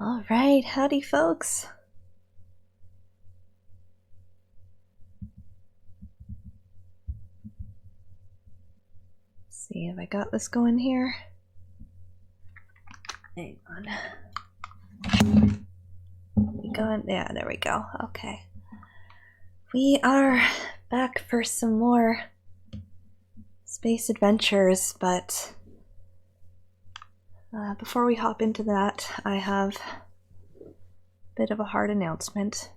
All right, howdy folks. Let's see if I got this going here. Hang on. We going? Yeah, there we go. Okay. We are back for some more space adventures, but before we hop into that, I have a bit of a hard announcement.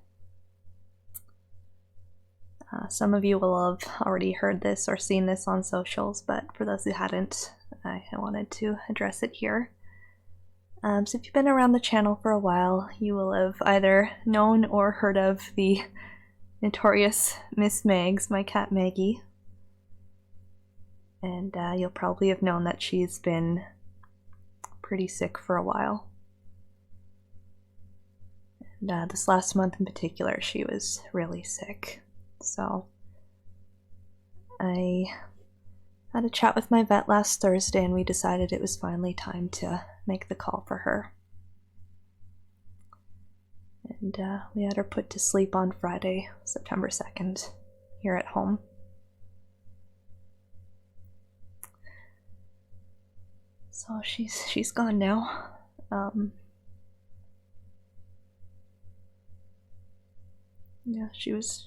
Some of you will have already heard this or seen this on socials, but for those who hadn't, I wanted to address it here. So if you've been around the channel for a while, you will have either known or heard of the notorious Miss Megs, my cat Maggie. And you'll probably have known that she's been pretty sick for a while. And this last month in particular, she was really sick. So I had a chat with my vet last Thursday and we decided it was finally time to make the call for her. And we had her put to sleep on Friday, September 2nd, here at home. So she's gone now. Yeah, she's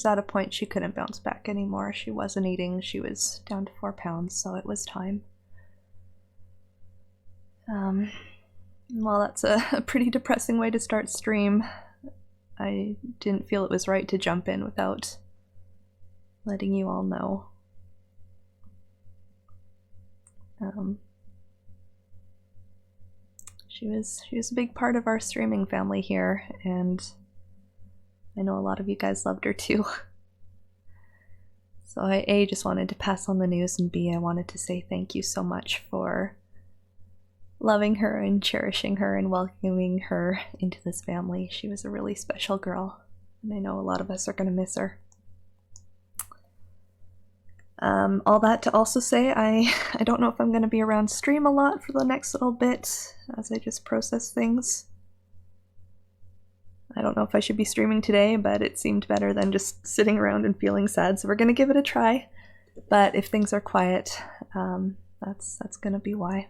at a point she couldn't bounce back anymore. She wasn't eating, she was down to 4 pounds, so it was time. Well, that's a pretty depressing way to start stream. I didn't feel it was right to jump in without letting you all know. She was a big part of our streaming family here, and I know a lot of you guys loved her too. So I A, just wanted to pass on the news, and B, I wanted to say thank you so much for loving her and cherishing her and welcoming her into this family. She was a really special girl, and I know a lot of us are going to miss her. All that to also say, I don't know if I'm going to be around stream a lot for the next little bit as I just process things. I don't know if I should be streaming today, but it seemed better than just sitting around and feeling sad, so we're going to give it a try. But if things are quiet, that's going to be why.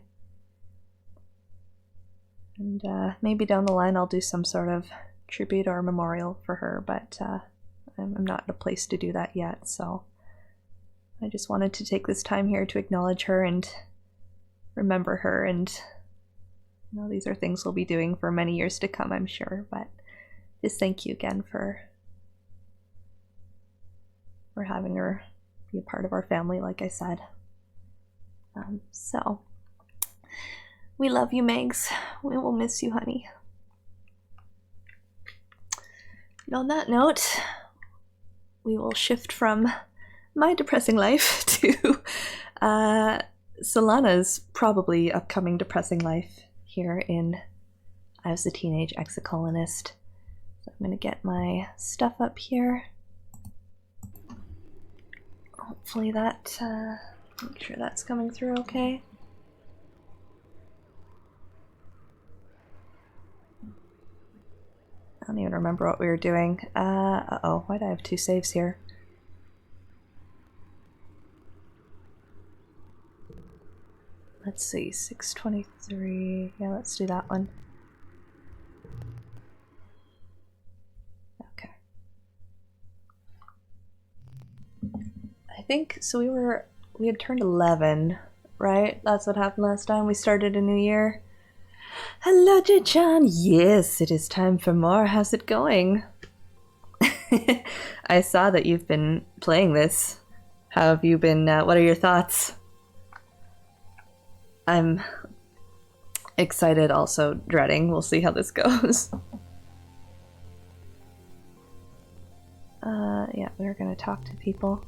And maybe down the line I'll do some sort of tribute or memorial for her, but I'm not in a place to do that yet, so I just wanted to take this time here to acknowledge her and remember her, and you know, these are things we'll be doing for many years to come, I'm sure, but just thank you again for having her be a part of our family, like I said. So, we love you, Megs. We will miss you, honey. And on that note, we will shift from my depressing life to Solana's probably upcoming depressing life here in I Was a Teenage Exocolonist. So I'm gonna get my stuff up here. Hopefully that, make sure that's coming through okay. I don't even remember what we were doing. Uh-oh, why do I have 2 saves here? Let's see, 623. Yeah, let's do that one. Okay. I think, so we had turned 11, right? That's what happened last time. We started a new year. Hello, Jay-chan! Yes, it is time for more. How's it going? I saw that you've been playing this. How have you been, what are your thoughts? I'm excited, also dreading. We'll see how this goes. Yeah, we're gonna talk to people.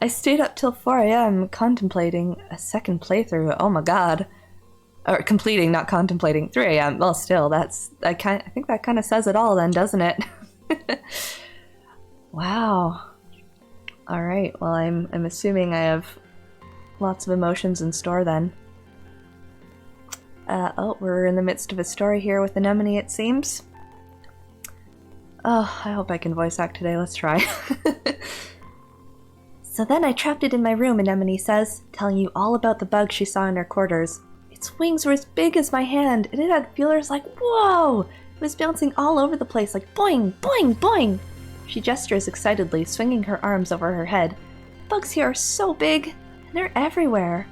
I stayed up till 4 AM contemplating a second playthrough. Oh my god. Or completing, not contemplating. 3 AM. Well, still, I think that kind of says it all then, doesn't it? Wow. Alright, well, I'm assuming I have lots of emotions in store then. Oh, we're in the midst of a story here with Anemone, it seems. Oh, I hope I can voice act today. Let's try. So then I trapped it in my room, Anemone says, telling you all about the bug she saw in her quarters. Its wings were as big as my hand, and it had feelers like, whoa! It was bouncing all over the place like boing, boing, boing! She gestures excitedly, swinging her arms over her head. Bugs here are so big, and they're everywhere.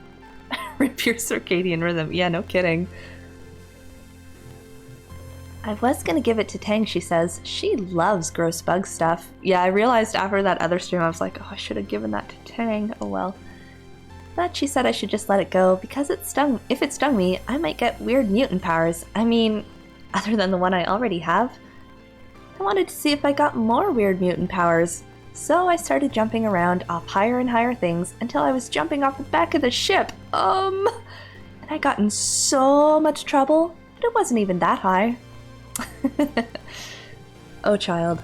Rip your circadian rhythm. Yeah, no kidding. I was gonna give it to Tang, she says. She loves gross bug stuff. Yeah, I realized after that other stream I was like, oh, I should have given that to Tang. Oh well. But she said I should just let it go because if it stung me, I might get weird mutant powers. I mean, other than the one I already have. I wanted to see if I got more weird mutant powers. So I started jumping around off higher and higher things until I was jumping off the back of the ship. And I got in so much trouble, but it wasn't even that high. Oh, child.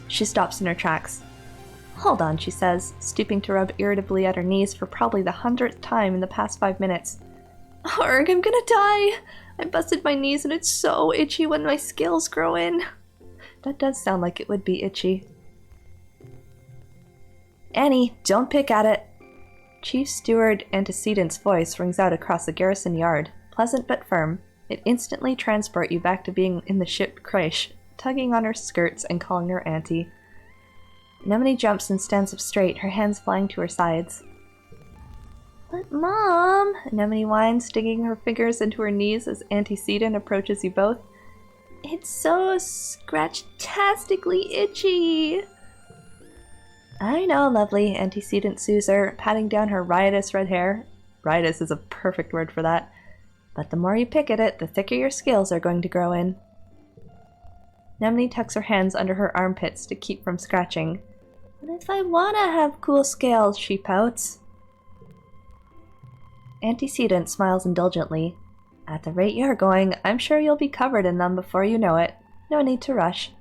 She stops in her tracks. Hold on, she says, stooping to rub irritably at her knees for probably the 100th time in the past 5 minutes. Arg, I'm gonna die! I busted my knees and it's so itchy when my scales grow in. That does sound like it would be itchy. Annie, don't pick at it! Chief Steward Antecedent's voice rings out across the garrison yard, pleasant but firm. It instantly transports you back to being in the ship Kresh, tugging on her skirts and calling her Auntie. Anemone jumps and stands up straight, her hands flying to her sides. But Mom, Anemone whines, digging her fingers into her knees as Antecedent approaches you both. It's so scratch-tastically itchy. I know, lovely, Antecedent soothes her, patting down her riotous red hair. Riotous is a perfect word for that. But the more you pick at it, the thicker your scales are going to grow in. Anemone tucks her hands under her armpits to keep from scratching. But if I wanna have cool scales, she pouts. Antecedent smiles indulgently. At the rate you're going, I'm sure you'll be covered in them before you know it. No need to rush.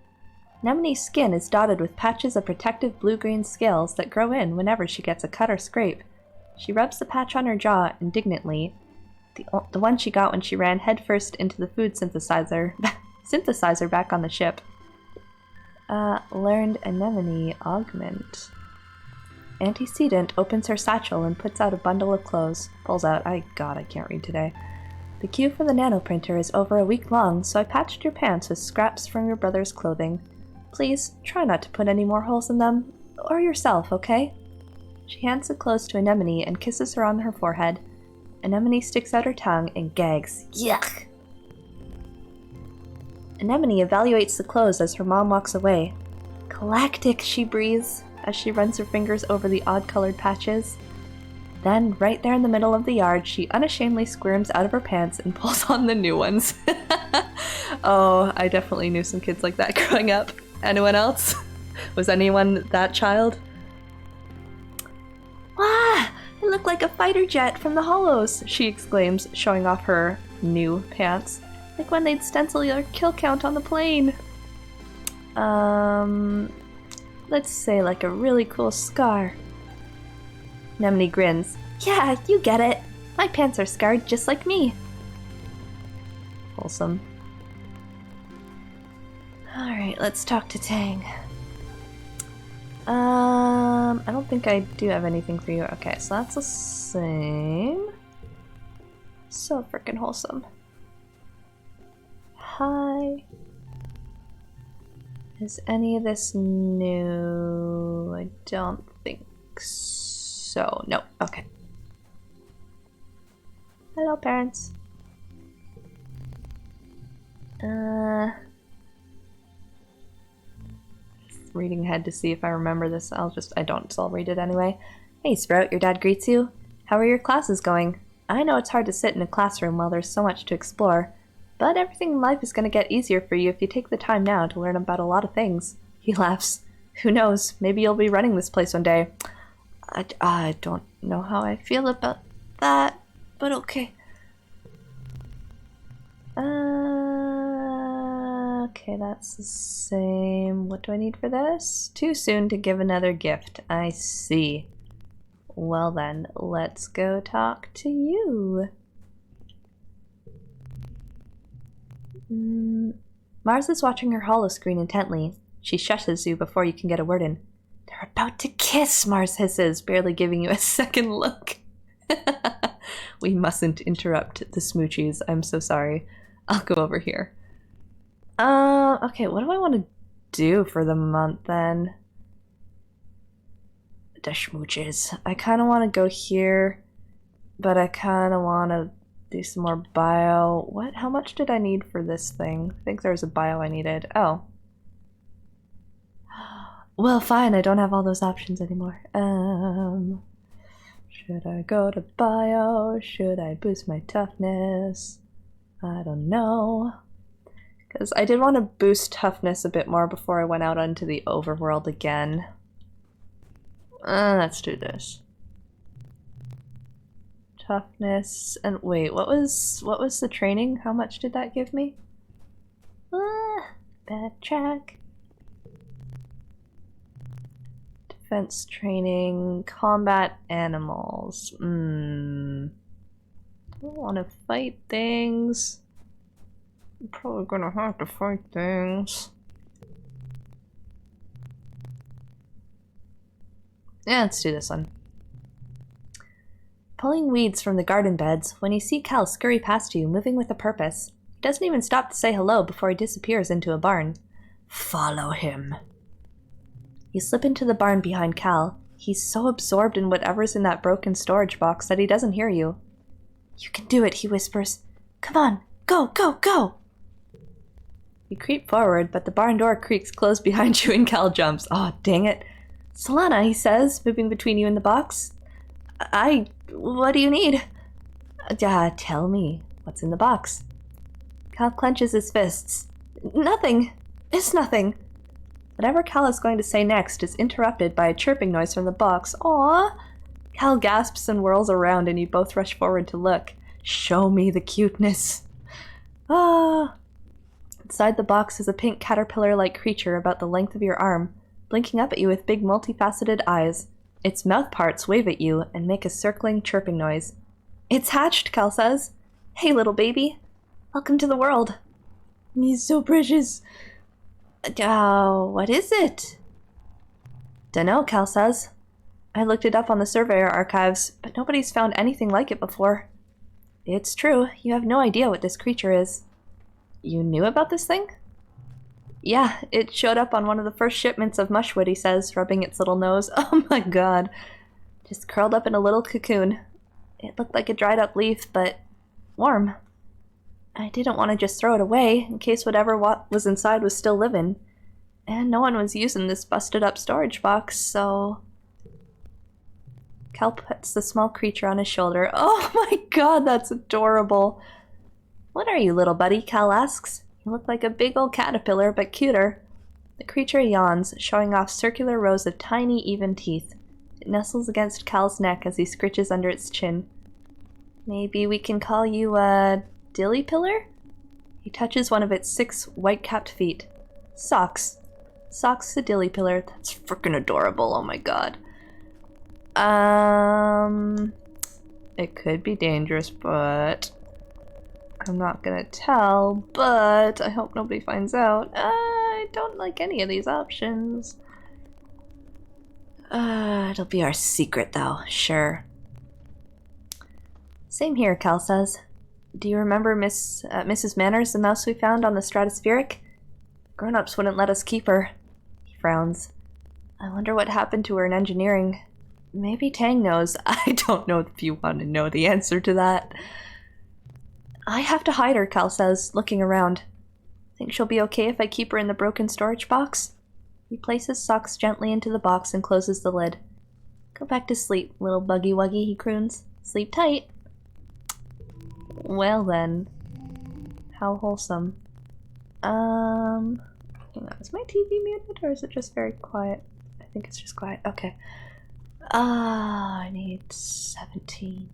Anemone's skin is dotted with patches of protective blue-green scales that grow in whenever she gets a cut or scrape. She rubs the patch on her jaw indignantly. The one she got when she ran headfirst into the food synthesizer back on the ship. Learned Anemone Augment. Antecedent opens her satchel and puts out a bundle of clothes. Pulls out, God, I can't read today. The queue for the nanoprinter is over a week long, so I patched your pants with scraps from your brother's clothing. Please, try not to put any more holes in them. Or yourself, okay? She hands the clothes to Anemone and kisses her on her forehead. Anemone sticks out her tongue and gags. Yuck! Anemone evaluates the clothes as her mom walks away. Galactic, she breathes, as she runs her fingers over the odd-colored patches. Then, right there in the middle of the yard, she unashamedly squirms out of her pants and pulls on the new ones. Oh, I definitely knew some kids like that growing up. Anyone else? Was anyone that child? Wah! I look like a fighter jet from the Hollows, she exclaims, showing off her new pants. Like when they'd stencil your kill count on the plane. Let's say like a really cool scar. Anemone grins. Yeah, you get it. My pants are scarred just like me. Wholesome. Alright, let's talk to Tang. I don't think I do have anything for you. Okay, so that's the same. So freaking wholesome. Hi. Is any of this new? I don't think so. No. Okay. Hello, parents. Reading ahead to see if I remember this. I don't, so I'll read it anyway. Hey, Sprout, your dad greets you. How are your classes going? I know it's hard to sit in a classroom while there's so much to explore, but everything in life is going to get easier for you if you take the time now to learn about a lot of things. He laughs. Who knows? Maybe you'll be running this place one day. I don't know how I feel about that, but okay. Okay, that's the same. What do I need for this? Too soon to give another gift. I see. Well then, let's go talk to you. Mars is watching her holoscreen intently. She shushes you before you can get a word in. They're about to kiss, Mars hisses, barely giving you a second look. We mustn't interrupt the smoochies. I'm so sorry. I'll go over here. Okay, what do I want to do for the month then? The smooches. I kind of want to go here, but I kind of want to do some more bio. What? How much did I need for this thing? I think there was a bio I needed. Oh. Well, fine, I don't have all those options anymore. Should I go to bio? Should I boost my toughness? I don't know. Because I did want to boost toughness a bit more before I went out onto the overworld again. Let's do this. Toughness, and wait, what was the training? How much did that give me? Backtrack. Defense training, combat animals. I don't want to fight things. I'm probably gonna have to fight things. Yeah, let's do this one. Pulling weeds from the garden beds, when you see Cal scurry past you, moving with a purpose. He doesn't even stop to say hello before he disappears into a barn. Follow him. You slip into the barn behind Cal. He's so absorbed in whatever's in that broken storage box that he doesn't hear you. You can do it, he whispers. Come on, go, go, go! You creep forward, but the barn door creaks closed behind you and Cal jumps. Oh, dang it. Solana, he says, moving between you and the box. What do you need? Tell me. What's in the box? Cal clenches his fists. Nothing. It's nothing. Whatever Cal is going to say next is interrupted by a chirping noise from the box. Aww. Cal gasps and whirls around and you both rush forward to look. Show me the cuteness. Inside the box is a pink caterpillar-like creature about the length of your arm, blinking up at you with big multifaceted eyes. Its mouth parts wave at you and make a circling, chirping noise. It's hatched, Cal says. Hey, little baby. Welcome to the world. He's so precious. What is it? Dunno, Cal says. I looked it up on the Surveyor archives, but nobody's found anything like it before. It's true, you have no idea what this creature is. You knew about this thing? Yeah, it showed up on one of the first shipments of mushwood, he says, rubbing its little nose. Oh my god. Just curled up in a little cocoon. It looked like a dried up leaf, but warm. I didn't want to just throw it away, in case whatever was inside was still living. And no one was using this busted up storage box, so... Cal puts the small creature on his shoulder. Oh my god, that's adorable. What are you, little buddy? Cal asks. You look like a big old caterpillar, but cuter. The creature yawns, showing off circular rows of tiny, even teeth. It nestles against Cal's neck as he scritches under its chin. Maybe we can call you a dilly-pillar? He touches one of its 6 white-capped feet. Socks. Socks the dilly-pillar. That's frickin' adorable, oh my god. It could be dangerous, but... I'm not gonna tell, but I hope nobody finds out. I don't like any of these options. It'll be our secret, though, sure. Same here, Cal says. Do you remember Mrs. Manners, the mouse we found on the stratospheric? Grown-ups wouldn't let us keep her. He frowns. I wonder what happened to her in engineering. Maybe Tang knows. I don't know if you want to know the answer to that. I have to hide her, Cal says, looking around. Think she'll be okay if I keep her in the broken storage box? He places Socks gently into the box and closes the lid. Go back to sleep, little buggy wuggy, he croons. Sleep tight. Well then. How wholesome. Hang on, is my TV muted or is it just very quiet? I think it's just quiet. Okay. I need 17.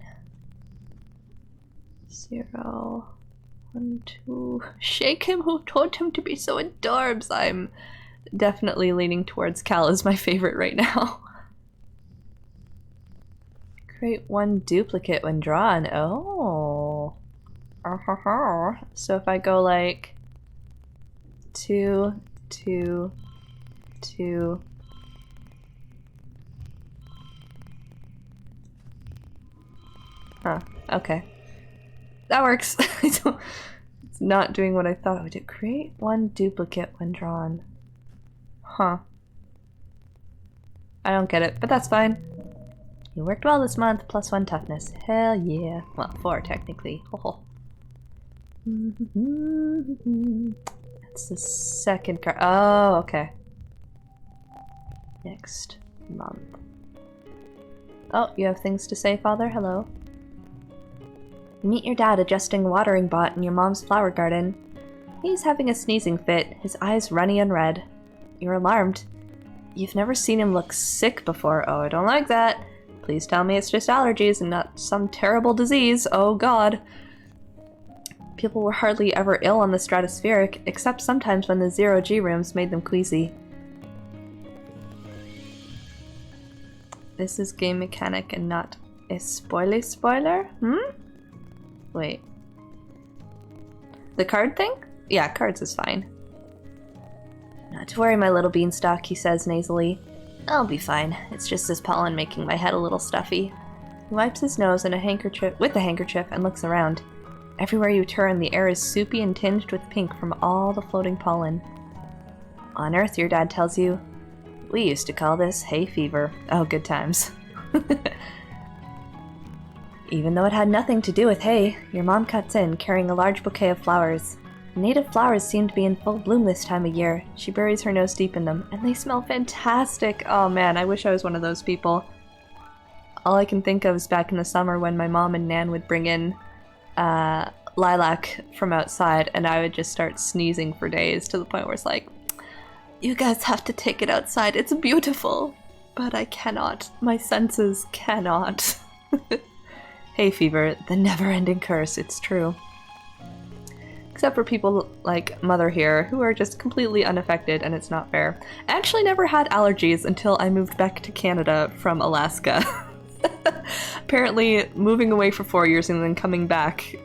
0, 1, 2. Shake him who taught him to be so adorbs. I'm definitely leaning towards Cal as my favorite right now. Create 1 duplicate when drawn. Oh. So if I go like 2, 2, 2. Huh, okay. That works. It's not doing what I thought it would do. Create one duplicate when drawn. Huh. I don't get it, but that's fine. You worked well this month, +1 toughness. Hell yeah. Well, 4 technically. Oh. That's the second card. Oh, okay. Next month. Oh, you have things to say, Father? Hello. You meet your dad adjusting a watering pot in your mom's flower garden. He's having a sneezing fit, his eyes runny and red. You're alarmed. You've never seen him look sick before. Oh, I don't like that. Please tell me it's just allergies and not some terrible disease. Oh god. People were hardly ever ill on the stratospheric, except sometimes when the zero-G rooms made them queasy. This is game mechanic and not a spoiler? Wait. The card thing? Yeah, cards is fine. Not to worry, my little beanstalk, he says nasally. I'll be fine. It's just this pollen making my head a little stuffy. He wipes his nose with a handkerchief and looks around. Everywhere you turn, the air is soupy and tinged with pink from all the floating pollen. On Earth, your dad tells you, we used to call this hay fever. Oh, good times. Even though it had nothing to do with hay, your mom cuts in, carrying a large bouquet of flowers. Native flowers seem to be in full bloom this time of year. She buries her nose deep in them, and they smell fantastic! Oh man, I wish I was one of those people. All I can think of is back in the summer when my mom and Nan would bring in lilac from outside, and I would just start sneezing for days to the point where it's like, you guys have to take it outside, it's beautiful! But I cannot. My senses cannot. Hay fever, the never-ending curse, it's true. Except for people like Mother here, who are just completely unaffected, and it's not fair. I actually never had allergies until I moved back to Canada from Alaska. Apparently, moving away for 4 years and then coming back,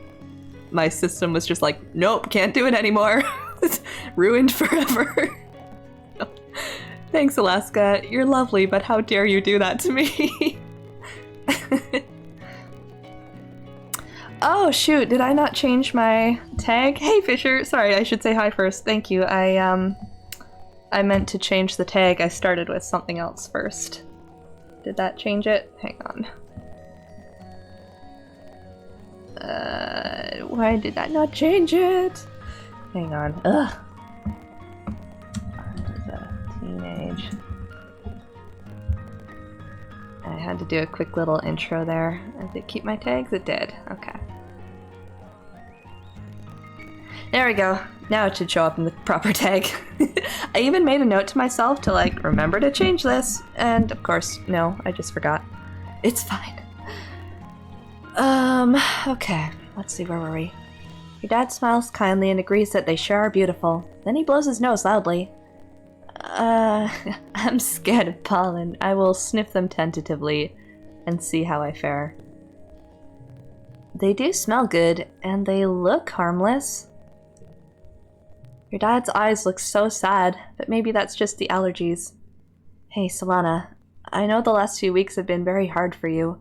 my system was just like, nope, can't do it anymore. It's ruined forever. Thanks, Alaska. You're lovely, but how dare you do that to me? Oh shoot, did I not change my tag? Hey Fisher, sorry, I should say hi first. Thank you. I meant to change the tag. I started with something else first. Did that change it? Hang on. Why did that not change it? Hang on. Ugh. Teenage. I had to do a quick little intro there. Did it keep my tags? It did. Okay. There we go. Now it should show up in the proper tag. I even made a note to myself to like, remember to change this. And of course, no, I just forgot. It's fine. Okay. Let's see, where were we? Your dad smiles kindly and agrees that they sure are beautiful. Then he blows his nose loudly. I'm scared of pollen. I will sniff them tentatively and see how I fare. They do smell good, and they look harmless. Your dad's eyes look so sad, but maybe that's just the allergies. Hey, Solana, I know the last few weeks have been very hard for you.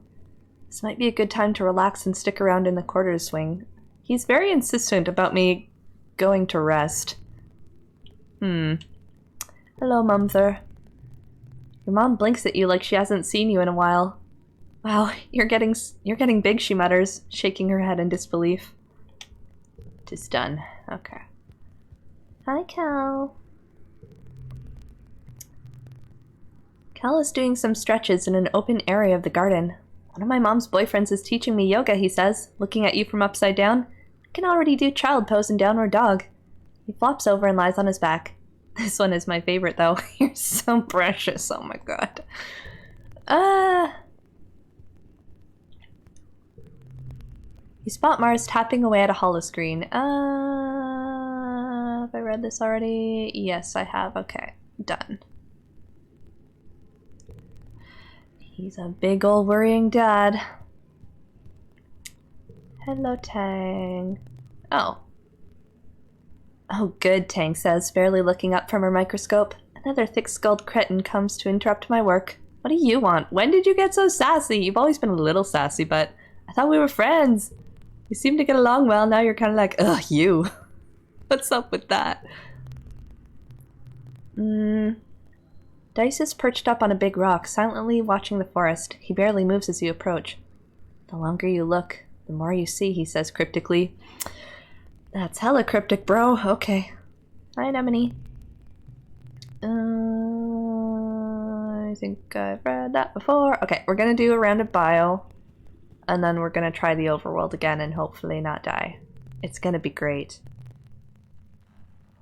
This might be a good time to relax and stick around in the quarters wing. He's very insistent about me going to rest. Hello, Mumther. Your mom blinks at you like she hasn't seen you in a while. Wow, you're getting big, she mutters, shaking her head in disbelief. 'Tis done. Okay. Hi, Cal. Cal is doing some stretches in an open area of the garden. One of my mom's boyfriends is teaching me yoga, he says, looking at you from upside down. I can already do child pose and downward dog. He flops over and lies on his back. This one is my favorite, though. You're so precious. Oh my god. You spot Mars tapping away at a holoscreen. Have I read this already? Yes, I have. Okay. Done. He's a big ol' worrying dad. Hello, Tang. Oh. Oh good, Tang says, barely looking up from her microscope. Another thick-skulled cretin comes to interrupt my work. What do you want? When did you get so sassy? You've always been a little sassy, but I thought we were friends. We seem to get along well, now you're kind of like, ugh, you. What's up with that? Dice is perched up on a big rock, silently watching the forest. He barely moves as you approach. The longer you look, the more you see, he says cryptically. That's hella cryptic, bro. Okay. Hi, Anemone. I think I've read that before. Okay, we're gonna do a round of bio, and then we're gonna try the overworld again and hopefully not die. It's gonna be great.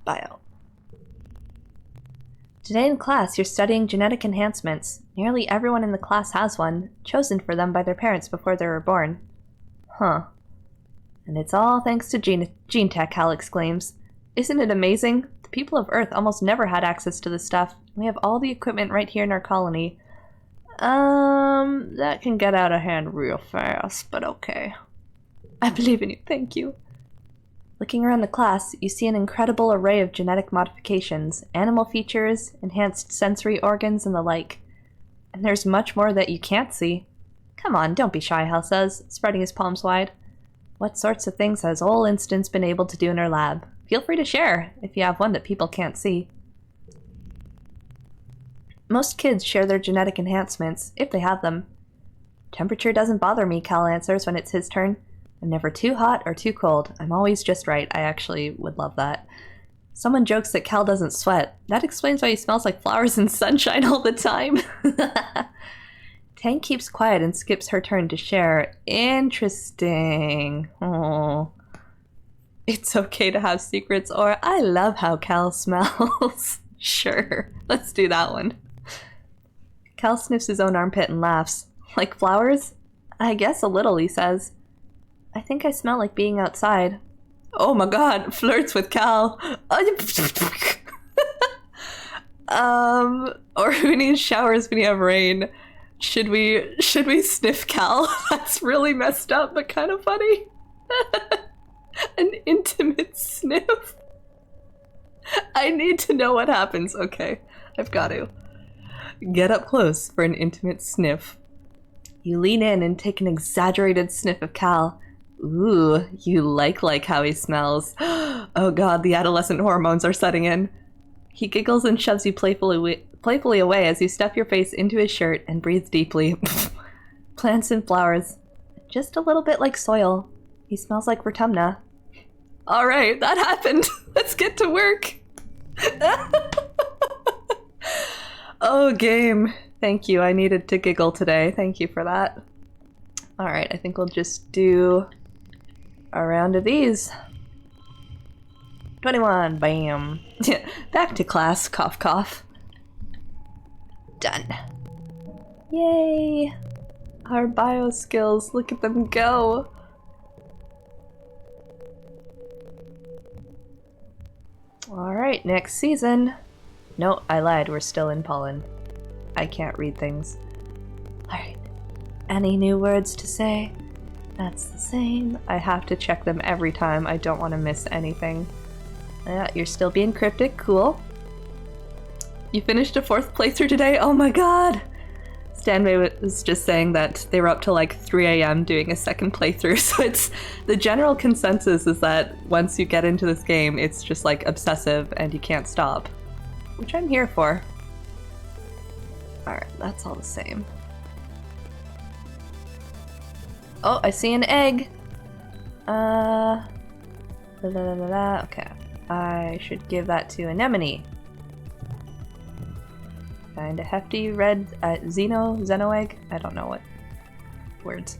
Bio. Today in class, you're studying genetic enhancements. Nearly everyone in the class has one, chosen for them by their parents before they were born. Huh. And it's all thanks to gene tech, Hal exclaims. Isn't it amazing? The people of Earth almost never had access to this stuff. We have all the equipment right here in our colony. That can get out of hand real fast, but okay. I believe in you, thank you. Looking around the class, you see an incredible array of genetic modifications, animal features, enhanced sensory organs, and the like. And there's much more that you can't see. Come on, don't be shy, Hal says, spreading his palms wide. What sorts of things has Ol Instance been able to do in her lab? Feel free to share, if you have one that people can't see. Most kids share their genetic enhancements, if they have them. Temperature doesn't bother me, Cal answers when it's his turn. I'm never too hot or too cold. I'm always just right. I actually would love that. Someone jokes that Cal doesn't sweat. That explains why he smells like flowers and sunshine all the time. Tang keeps quiet and skips her turn to share. Interesting. Oh. It's okay to have secrets, or I love how Cal smells. Sure, let's do that one. Cal sniffs his own armpit and laughs. Like flowers? I guess a little, he says. I think I smell like being outside. Oh my god, flirts with Cal. Or who needs showers when you have rain? Should we sniff Cal? That's really messed up, but kind of funny. An intimate sniff. I need to know what happens. Okay, I've got to. Get up close for an intimate sniff. You lean in and take an exaggerated sniff of Cal. Ooh, you like how he smells. Oh god, the adolescent hormones are setting in. He giggles and shoves you playfully away as you stuff your face into his shirt and breathe deeply. Plants and flowers. Just a little bit like soil. He smells like Vertumna. Alright, that happened. Let's get to work. Oh, game. Thank you. I needed to giggle today. Thank you for that. Alright, I think we'll just do a round of these. 21. Bam. Back to class. Cough, cough. Done. Yay! Our bio skills. Look at them go. Alright, next season. No, I lied. We're still in pollen. I can't read things. Alright. Any new words to say? That's the same. I have to check them every time. I don't want to miss anything. Yeah, you're still being cryptic. Cool. You finished a 4th playthrough today? Oh my god! Stanway was just saying that they were up till like 3 a.m. doing a 2nd playthrough, so it's the general consensus is that once you get into this game, it's just like obsessive and you can't stop. Which I'm here for. Alright, that's all the same. Oh, I see an egg! Okay. I should give that to Anemone. Find a hefty red Xeno egg? I don't know what words.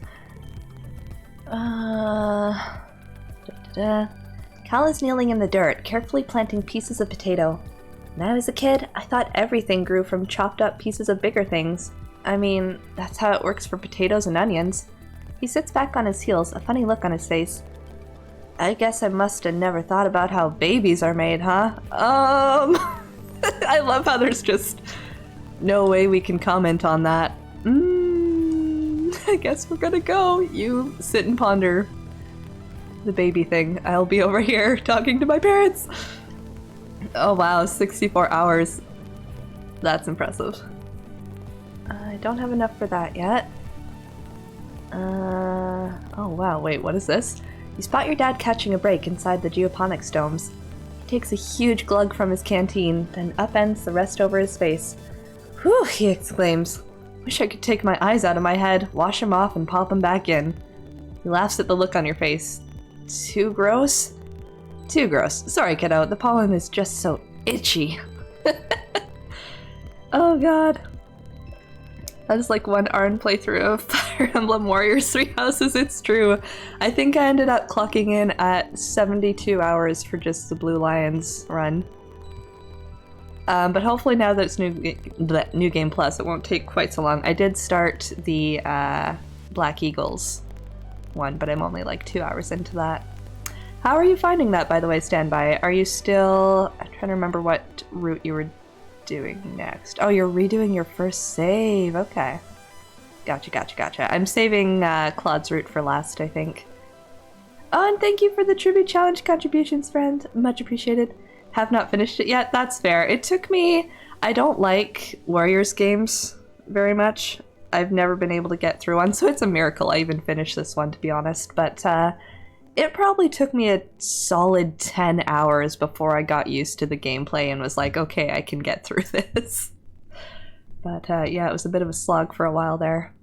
Cal is kneeling in the dirt, carefully planting pieces of potato. When I was a kid, I thought everything grew from chopped up pieces of bigger things. I mean, that's how it works for potatoes and onions. He sits back on his heels, a funny look on his face. I guess I must have never thought about how babies are made, huh? I love how there's just no way we can comment on that. I guess we're gonna go. You sit and ponder the baby thing. I'll be over here talking to my parents. Oh wow, 64 hours. That's impressive. I don't have enough for that yet. Oh wow, wait, what is this? You spot your dad catching a break inside the geoponics domes. He takes a huge glug from his canteen, then upends the rest over his face. Whew, he exclaims. Wish I could take my eyes out of my head, wash them off, and pop them back in. He laughs at the look on your face. Too gross? Too gross. Sorry, kiddo, the pollen is just so itchy. Oh god. That is like one Arn playthrough of Fire Emblem Warriors 3 Houses, it's true. I think I ended up clocking in at 72 hours for just the Blue Lions run. But hopefully now that it's New Game Plus, it won't take quite so long. I did start the Black Eagles one, but I'm only like 2 hours into that. How are you finding that, by the way, Standby? Are you still... I'm trying to remember what route you were doing next. Oh, you're redoing your first save. Okay. Gotcha. I'm saving Claude's route for last, I think. Oh, and thank you for the Tribute Challenge contributions, friend. Much appreciated. Have not finished it yet. That's fair. It took me... I don't like Warriors games very much. I've never been able to get through one, so it's a miracle I even finished this one, to be honest. But it probably took me a solid 10 hours before I got used to the gameplay and was like, okay, I can get through this. But yeah, it was a bit of a slog for a while there.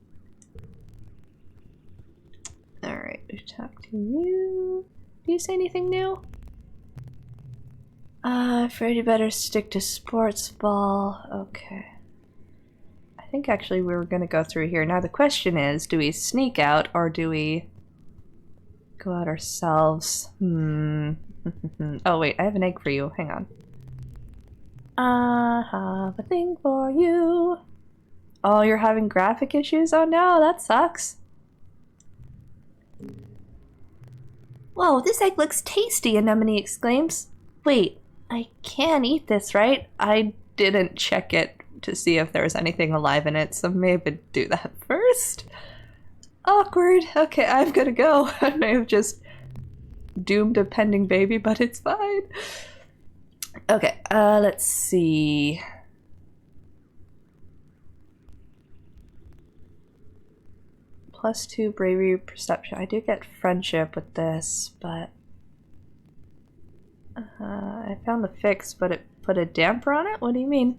Alright, we talk to you. Do you say anything new? Afraid you better stick to sports ball. Okay. I think actually we were gonna go through here. Now the question is, do we sneak out or do we go out ourselves? Oh wait, I have an egg for you. Hang on. I have a thing for you. Oh, you're having graphic issues? Oh no, that sucks. Whoa, this egg looks tasty, Anemone exclaims. Wait, I can eat this, right? I didn't check it to see if there was anything alive in it, so maybe do that first. Awkward. Okay, I've gotta go. I may have just doomed a pending baby, but it's fine. Okay, let's see. +2 bravery perception. I do get friendship with this, but I found the fix, but it put a damper on it? What do you mean?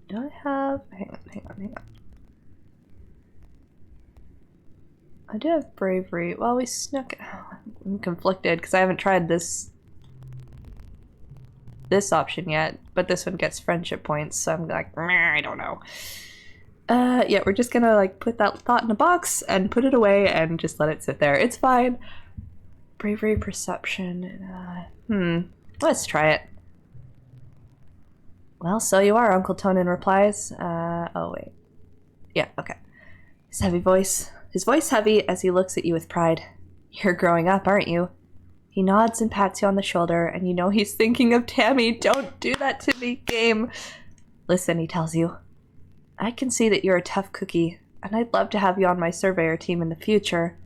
Do I have... Hang on. I do have bravery. Well, we snuck... I'm conflicted because I haven't tried this option yet, but this one gets friendship points, so I'm like, I don't know. Yeah, we're just gonna like put that thought in a box and put it away and just let it sit there. It's fine. Bravery, perception, let's try it. Well, so you are, Uncle Tonin replies. Oh wait. Yeah, okay. His voice heavy as he looks at you with pride. You're growing up, aren't you? He nods and pats you on the shoulder, and you know he's thinking of Tammy. Don't do that to me, game. Listen, he tells you. I can see that you're a tough cookie, and I'd love to have you on my surveyor team in the future.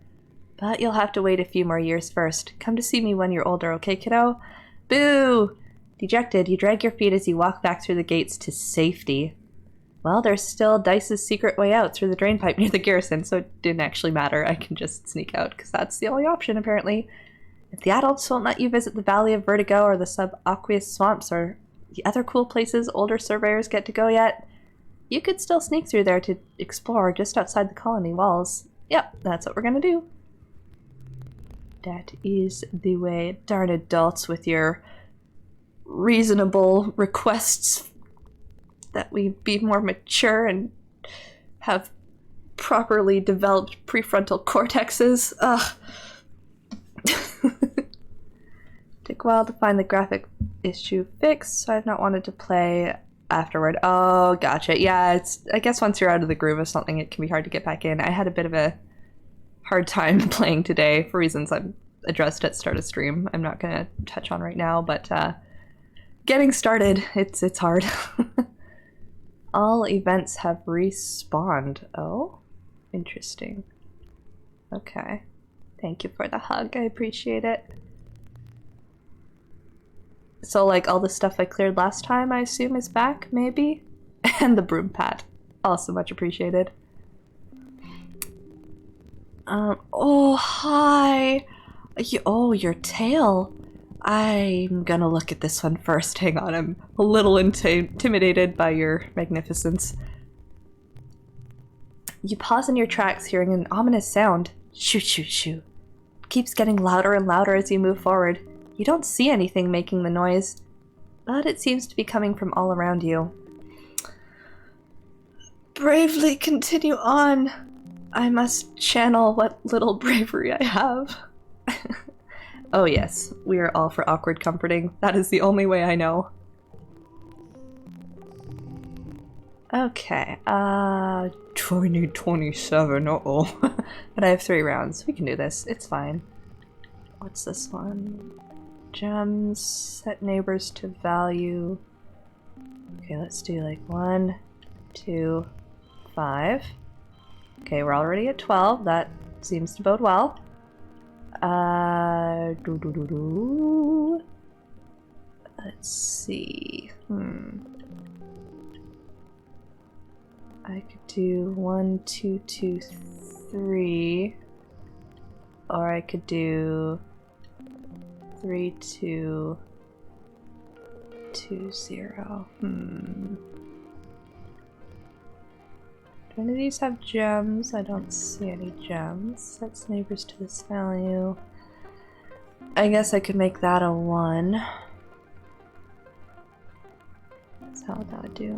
But you'll have to wait a few more years first. Come to see me when you're older, okay, kiddo? Boo! Dejected, you drag your feet as you walk back through the gates to safety. Well, there's still Dice's secret way out through the drain pipe near the garrison, so it didn't actually matter. I can just sneak out, because that's the only option, apparently. If the adults won't let you visit the Valley of Vertigo or the subaqueous swamps or the other cool places older surveyors get to go yet, you could still sneak through there to explore just outside the colony walls. Yep, that's what we're gonna do. That is the way. Darn adults with your reasonable requests that we be more mature and have properly developed prefrontal cortexes. Ugh. Took a while to find the graphic issue fixed, so I've not wanted to play afterward. Oh, gotcha. Yeah, I guess once you're out of the groove of something, it can be hard to get back in. I had a bit of a hard time playing today for reasons I've addressed at start of stream. I'm not going to touch on right now, but getting started, it's hard. All events have respawned. Oh, interesting. Okay. Thank you for the hug, I appreciate it. So like all the stuff I cleared last time I assume is back, maybe? And the broom pat. Also much appreciated. Oh, hi! Oh, your tail. I'm gonna look at this one first. Hang on, I'm a little intimidated by your magnificence. You pause in your tracks, hearing an ominous sound. Shoo, shoo, shoo. It keeps getting louder and louder as you move forward. You don't see anything making the noise, but it seems to be coming from all around you. Bravely continue on. I must channel what little bravery I have. Oh yes, we are all for awkward comforting. That is the only way I know. Okay, 2027, uh-oh. But I have 3 rounds. We can do this. It's fine. What's this one? Gems, set neighbors to value. Okay, let's do like 1, 2, 5. Okay, we're already at 12. That seems to bode well. Let's see. I could do 1, 2, 2, 3. Or I could do 3, 2, 2, 0. Do any of these have gems? I don't see any gems. Sets neighbors to this value. I guess I could make that a 1. That's how that would do.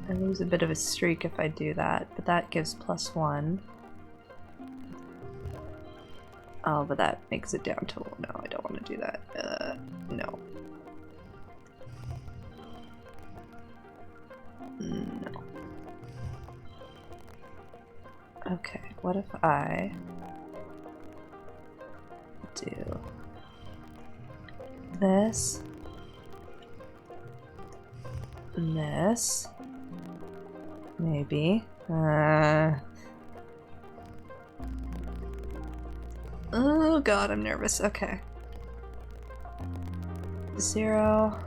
I lose a bit of a streak if I do that, but that gives +1. Oh, but that makes it down to... No, I don't want to do that. No. No. Okay, what if I do this, and this, maybe, oh god, I'm nervous. Okay. 0,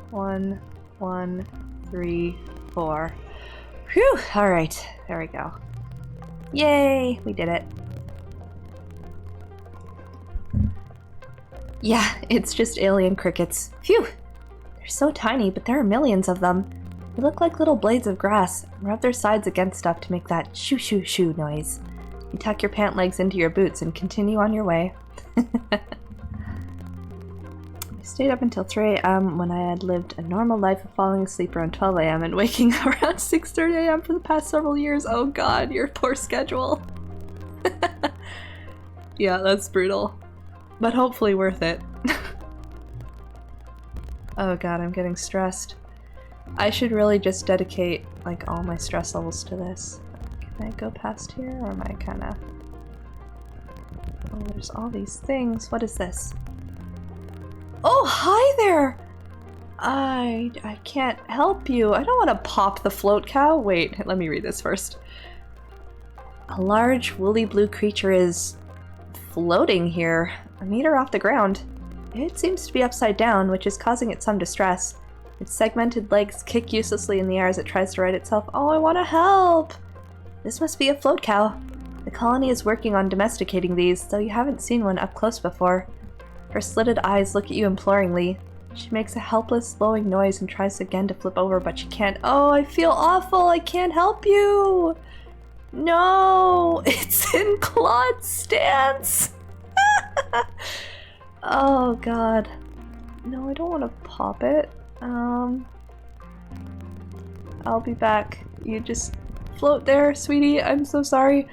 1, 1, 3, 4. Whew! Alright, there we go. Yay! We did it. Yeah, it's just alien crickets. Phew! They're so tiny, but there are millions of them. They look like little blades of grass, and rub their sides against stuff to make that shoo shoo shoo noise. You tuck your pant legs into your boots and continue on your way. I stayed up until 3 AM when I had lived a normal life of falling asleep around 12 AM and waking up around 6:30 AM for the past several years. Oh god, your poor schedule. Yeah, that's brutal. But hopefully worth it. Oh god, I'm getting stressed. I should really just dedicate like all my stress levels to this. Can I go past here, or am I kinda... Oh, there's all these things. What is this? Oh, hi there! I can't help you. I don't want to pop the float cow. Wait, let me read this first. A large, woolly blue creature is floating here, a meter off the ground. It seems to be upside down, which is causing it some distress. Its segmented legs kick uselessly in the air as it tries to right itself. Oh, I want to help! This must be a float cow. The colony is working on domesticating these, though you haven't seen one up close before. Her slitted eyes look at you imploringly. She makes a helpless, lowing noise and tries again to flip over, but she can't. Oh, I feel awful! I can't help you! No! It's in clawed stance! Oh god. No, I don't want to pop it. I'll be back. You just float there, sweetie. I'm so sorry.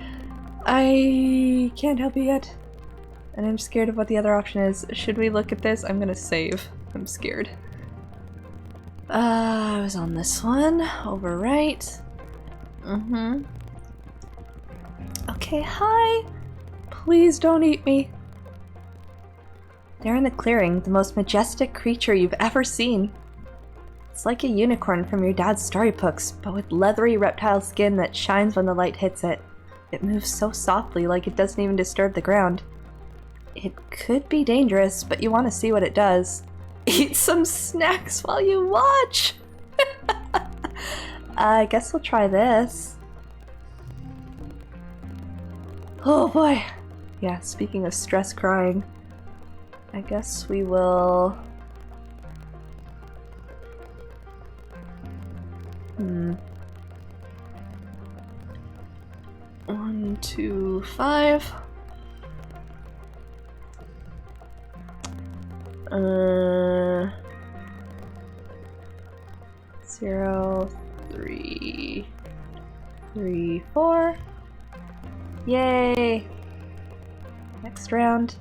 I can't help you yet. And I'm scared of what the other option is. Should we look at this? I'm gonna save. I'm scared. I was on this one. Over right. Okay, hi! Please don't eat me. There in the clearing, the most majestic creature you've ever seen. It's like a unicorn from your dad's storybooks, but with leathery reptile skin that shines when the light hits it. It moves so softly, like it doesn't even disturb the ground. It could be dangerous, but you want to see what it does. Eat some snacks while you watch! I guess we'll try this. Oh boy. Yeah, speaking of stress crying, I guess we will... 1, 2, 5. 0, 3, 3, 4. Yay! Next round.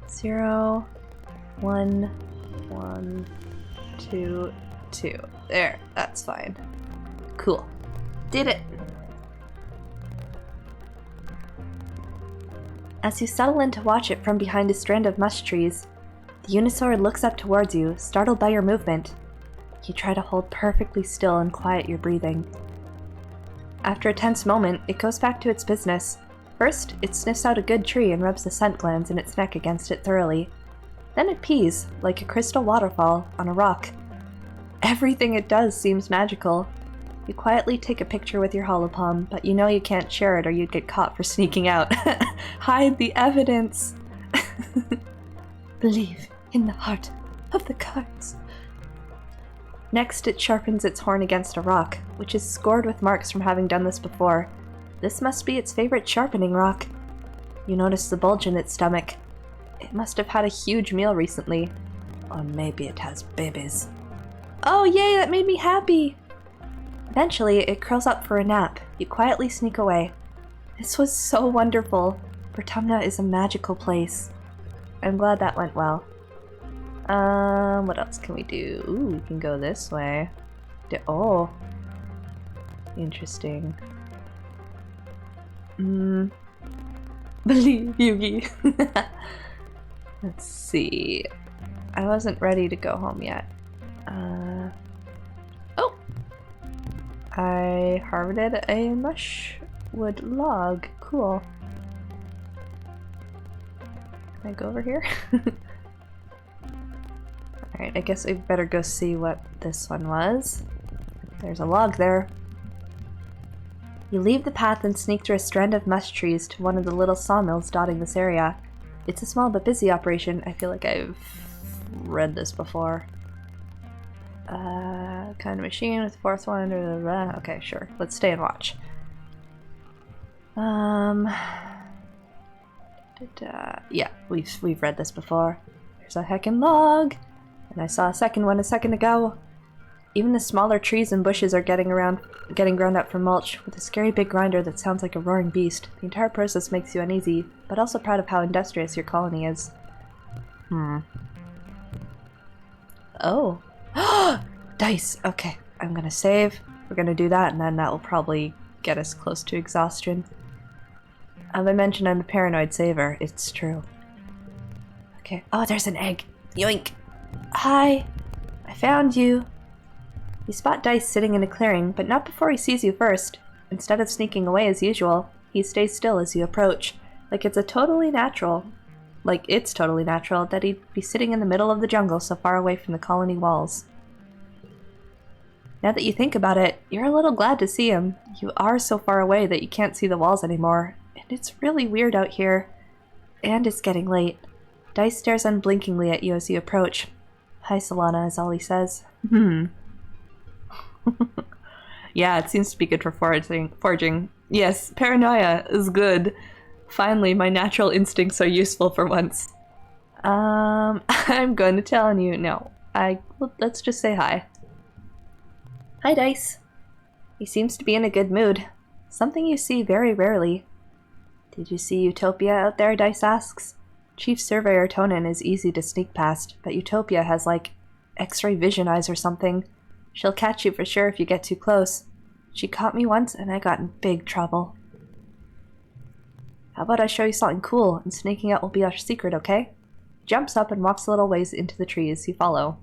0, 1, 1, 2, 2. There, that's fine. Cool. Did it! As you settle in to watch it from behind a strand of mush trees, the Unisaur looks up towards you, startled by your movement. You try to hold perfectly still and quiet your breathing. After a tense moment, it goes back to its business. First, it sniffs out a good tree and rubs the scent glands in its neck against it thoroughly. Then it pees, like a crystal waterfall, on a rock. Everything it does seems magical. You quietly take a picture with your holopalm, but you know you can't share it or you'd get caught for sneaking out. Hide the evidence! Believe in the heart of the cards. Next, it sharpens its horn against a rock, which is scored with marks from having done this before. This must be its favorite sharpening rock. You notice the bulge in its stomach. It must have had a huge meal recently. Or maybe it has babies. Oh yay, that made me happy! Eventually, it curls up for a nap. You quietly sneak away. This was so wonderful. Vertumna is a magical place. I'm glad that went well. What else can we do? Ooh, we can go this way. Oh. Interesting. Believe, Yugi. Let's see. I wasn't ready to go home yet. Oh! I harvested a mushwood log. Cool. Can I go over here? Alright, I guess we better go see what this one was. There's a log there. You leave the path and sneak through a strand of mush trees to one of the little sawmills dotting this area. It's a small but busy operation. I feel like I've read this before. Kind of machine with the fourth one under the... Okay, sure. Let's stay and watch. Yeah, we've read this before. There's a heckin' log! And I saw a second one a second ago. Even the smaller trees and bushes are getting ground up for mulch, with a scary big grinder that sounds like a roaring beast. The entire process makes you uneasy, but also proud of how industrious your colony is. Oh. Dice! Okay, I'm gonna save. We're gonna do that, and then that will probably get us close to exhaustion. As I mentioned, I'm a paranoid saver. It's true. Okay. Oh, there's an egg! Yoink! Hi! I found you! You spot Dice sitting in a clearing, but not before he sees you first. Instead of sneaking away as usual, he stays still as you approach, like it's totally natural that he'd be sitting in the middle of the jungle so far away from the colony walls. Now that you think about it, you're a little glad to see him. You are so far away that you can't see the walls anymore, and it's really weird out here. And it's getting late. Dice stares unblinkingly at you as you approach. Hi, Solana, is all he says. Yeah, it seems to be good for foraging. Yes, paranoia is good. Finally, my natural instincts are useful for once. I'm going to tell on you. No, let's just say hi. Hi, Dice. He seems to be in a good mood. Something you see very rarely. Did you see Utopia out there, Dice asks. Chief Surveyor Tonin is easy to sneak past, but Utopia has, like, X-ray vision eyes or something. She'll catch you for sure if you get too close. She caught me once and I got in big trouble. How about I show you something cool, and sneaking out will be our secret, okay? He jumps up and walks a little ways into the trees. You follow.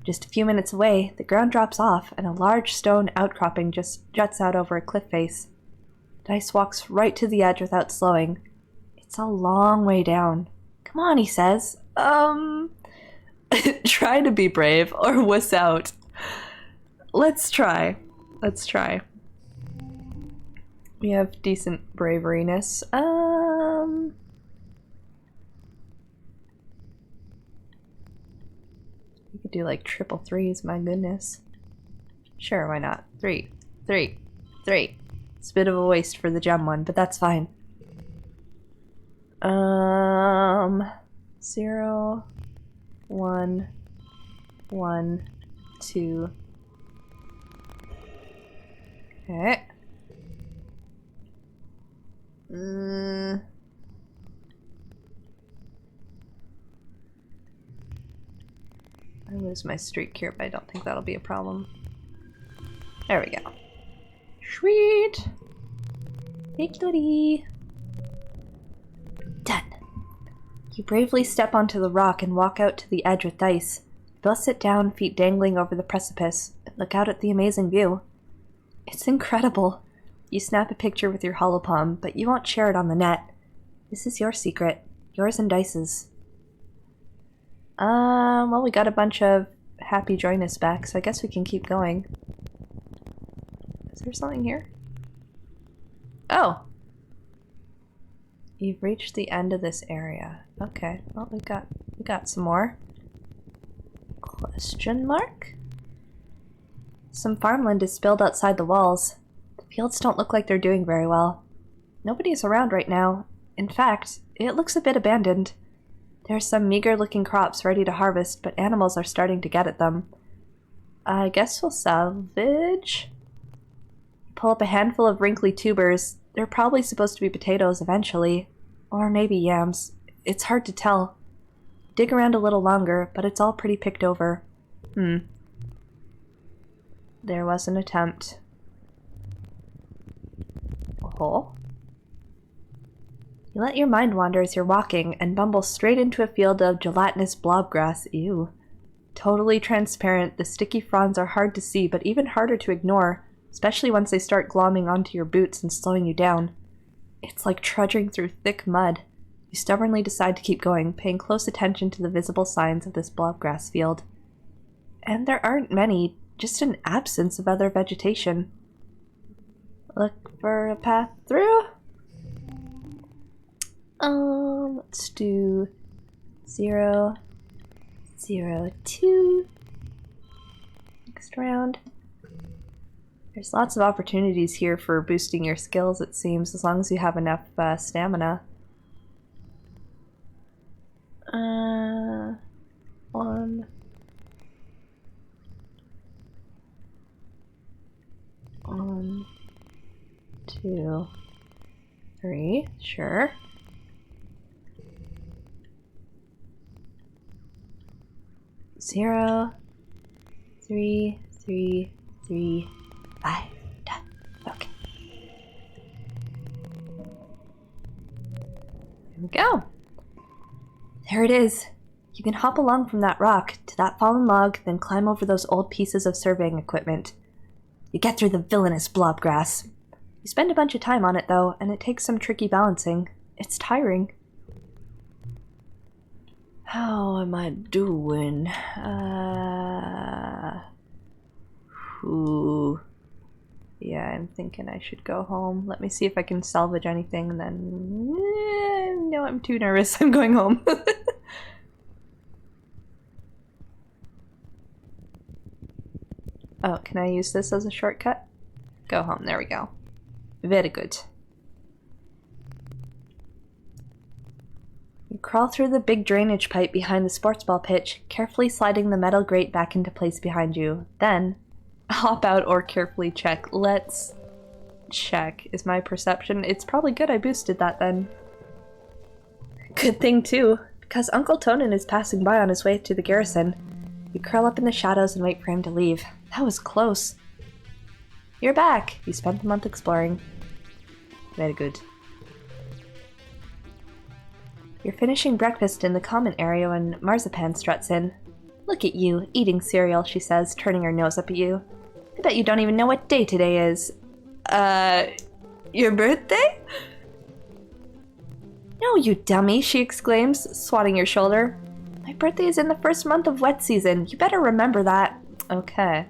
Just a few minutes away, the ground drops off, and a large stone outcropping just juts out over a cliff face. Dice walks right to the edge without slowing. It's a long way down. Come on, he says. Try to be brave, or wuss out. Let's try. Let's try. We have decent braveriness. We could do like triple threes, my goodness. Sure, why not? 3, 3, 3. It's a bit of a waste for the gem one, but that's fine. 0, 1, 1, 2. Okay. I lose my streak here, but I don't think that'll be a problem. There we go. Sweet! Victory! Done. You bravely step onto the rock and walk out to the edge with Dice. Both sit down, feet dangling over the precipice, and look out at the amazing view. It's incredible. You snap a picture with your hollow palm, but you won't share it on the net. This is your secret. Yours and Dice's. Well, we got a bunch of happy join us back, so I guess we can keep going. Is there something here? Oh! You've reached the end of this area. Okay, well, we got some more. Question mark? Some farmland is spilled outside the walls. The fields don't look like they're doing very well. Nobody's around right now. In fact, it looks a bit abandoned. There are some meager-looking crops ready to harvest, but animals are starting to get at them. I guess we'll salvage? Pull up a handful of wrinkly tubers. They're probably supposed to be potatoes eventually. Or maybe yams. It's hard to tell. Dig around a little longer, but it's all pretty picked over. There was an attempt. A hole? You let your mind wander as you're walking and bumble straight into a field of gelatinous blob grass. Ew. Totally transparent, the sticky fronds are hard to see, but even harder to ignore, especially once they start glomming onto your boots and slowing you down. It's like trudging through thick mud. You stubbornly decide to keep going, paying close attention to the visible signs of this blobgrass field. And there aren't many, just an absence of other vegetation. Look for a path through? Let's do 0, 0, 2. Next round. There's lots of opportunities here for boosting your skills, it seems, as long as you have enough stamina. 1, 1, 2, 3, sure. 0, 3, 3, 3, 5. Done. Okay. There we go. There it is. You can hop along from that rock to that fallen log, then climb over those old pieces of surveying equipment. You get through the villainous blobgrass. You spend a bunch of time on it, though, and it takes some tricky balancing. It's tiring. How am I doing? Yeah, I'm thinking I should go home. Let me see if I can salvage anything, and then... no, I'm too nervous. I'm going home. Oh, can I use this as a shortcut? Go home. There we go. Very good. You crawl through the big drainage pipe behind the sports ball pitch, carefully sliding the metal grate back into place behind you. Then, hop out or carefully check. Let's check. Is my perception? It's probably good I boosted that then. Good thing too, because Uncle Tonin is passing by on his way to the garrison. You curl up in the shadows and wait for him to leave. That was close. You're back. You spent the month exploring. Very good. You're finishing breakfast in the common area when Marzipan struts in. Look at you, eating cereal, she says, turning her nose up at you. I bet you don't even know what day today is. Your birthday? No, you dummy, she exclaims, swatting your shoulder. My birthday is in the first month of wet season. You better remember that. Okay.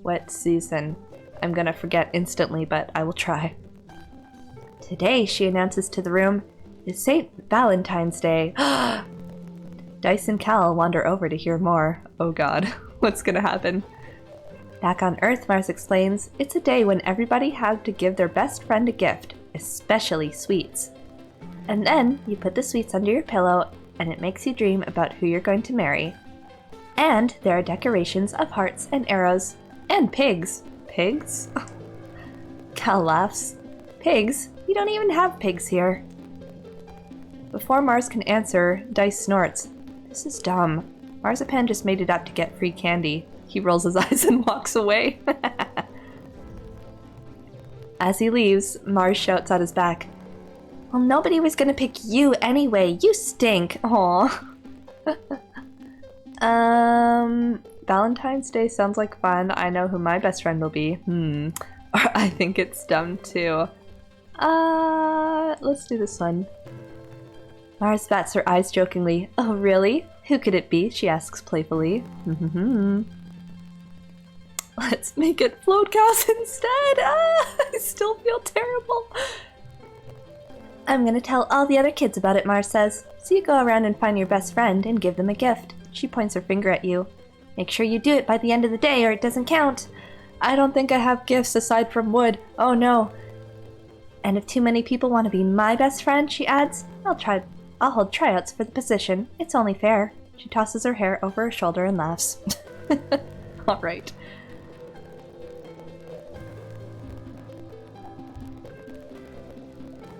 Wet season. I'm gonna forget instantly, but I will try. Today, she announces to the room, is St. Valentine's Day. Dice and Cal wander over to hear more. Oh god, what's gonna happen? Back on Earth, Mars explains, it's a day when everybody has to give their best friend a gift, especially sweets. And then, you put the sweets under your pillow, and it makes you dream about who you're going to marry. And there are decorations of hearts and arrows. And pigs. Pigs? Cal laughs. Pigs? We don't even have pigs here. Before Mars can answer, Dice snorts. This is dumb. Marzipan just made it up to get free candy. He rolls his eyes and walks away. As he leaves, Mars shouts at his back. Well, nobody was gonna pick you anyway. You stink. Aw. Valentine's Day sounds like fun. I know who my best friend will be. I think it's dumb too. Let's do this one. Mars bats her eyes jokingly. Oh, really? Who could it be? She asks playfully. Let's make it float cows instead. I still feel terrible. I'm gonna tell all the other kids about it, Mars says. So you go around and find your best friend and give them a gift. She points her finger at you. Make sure you do it by the end of the day or it doesn't count. I don't think I have gifts aside from wood. Oh no. And if too many people want to be my best friend, she adds, I'll hold tryouts for the position. It's only fair. She tosses her hair over her shoulder and laughs. Alright.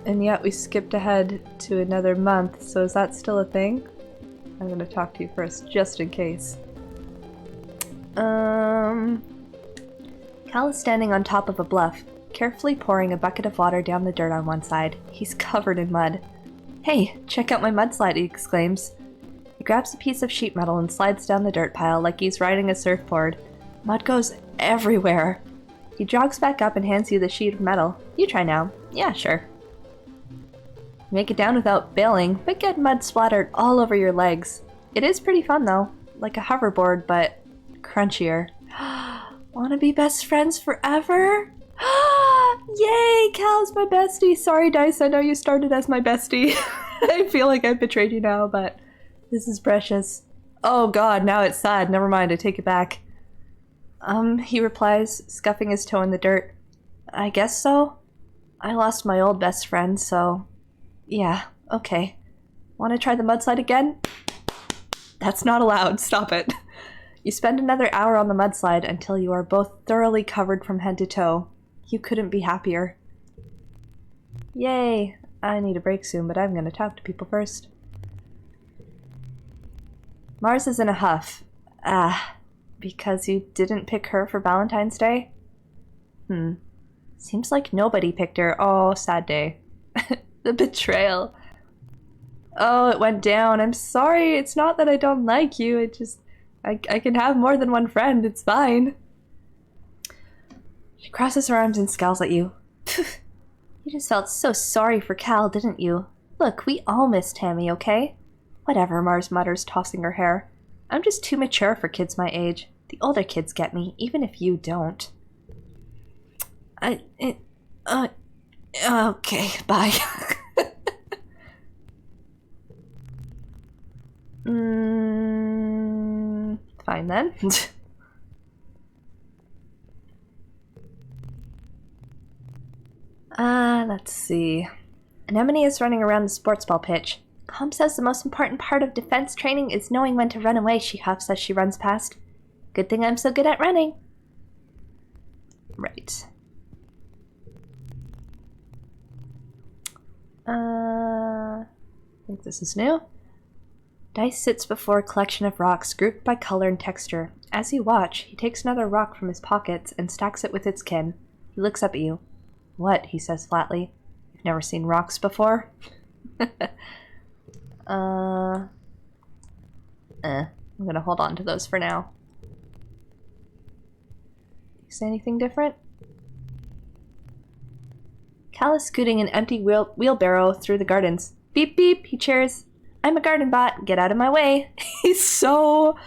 And yet we skipped ahead to another month, so is that still a thing? I'm gonna talk to you first, just in case. Cal is standing on top of a bluff, carefully pouring a bucket of water down the dirt on one side. He's covered in mud. Hey, check out my mudslide, he exclaims. He grabs a piece of sheet metal and slides down the dirt pile like he's riding a surfboard. Mud goes everywhere. He jogs back up and hands you the sheet of metal. You try now. Yeah, sure. Make it down without bailing, but get mud splattered all over your legs. It is pretty fun though, like a hoverboard, but crunchier. Wanna be best friends forever? Yay, Cal's my bestie! Sorry, Dice, I know you started as my bestie. I feel like I betrayed you now, but this is precious. Oh god, now it's sad. Never mind, I take it back. He replies, scuffing his toe in the dirt. I guess so. I lost my old best friend, so... yeah, okay. Wanna try the mudslide again? That's not allowed, stop it. You spend another hour on the mudslide until you are both thoroughly covered from head to toe. You couldn't be happier. Yay! I need a break soon, but I'm gonna talk to people first. Mars is in a huff. Because you didn't pick her for Valentine's Day? Seems like nobody picked her. Oh, sad day. The betrayal. Oh, it went down. I'm sorry. It's not that I don't like you. It just... I can have more than one friend. It's fine. She crosses her arms and scowls at you. You just felt so sorry for Cal, didn't you? Look, we all miss Tammy, okay? Whatever, Mars mutters, tossing her hair. I'm just too mature for kids my age. The older kids get me, even if you don't. Okay, bye. Fine then. Let's see. Anemone is running around the sports ball pitch. Com says the most important part of defense training is knowing when to run away, she huffs as she runs past. Good thing I'm so good at running. Right. I think this is new. Dice sits before a collection of rocks grouped by color and texture. As you watch, he takes another rock from his pockets and stacks it with its kin. He looks up at you. What? He says flatly. You've never seen rocks before? I'm gonna hold on to those for now. You say anything different? Callus scooting an empty wheelbarrow through the gardens. Beep beep, he cheers. I'm a garden bot, get out of my way. He's so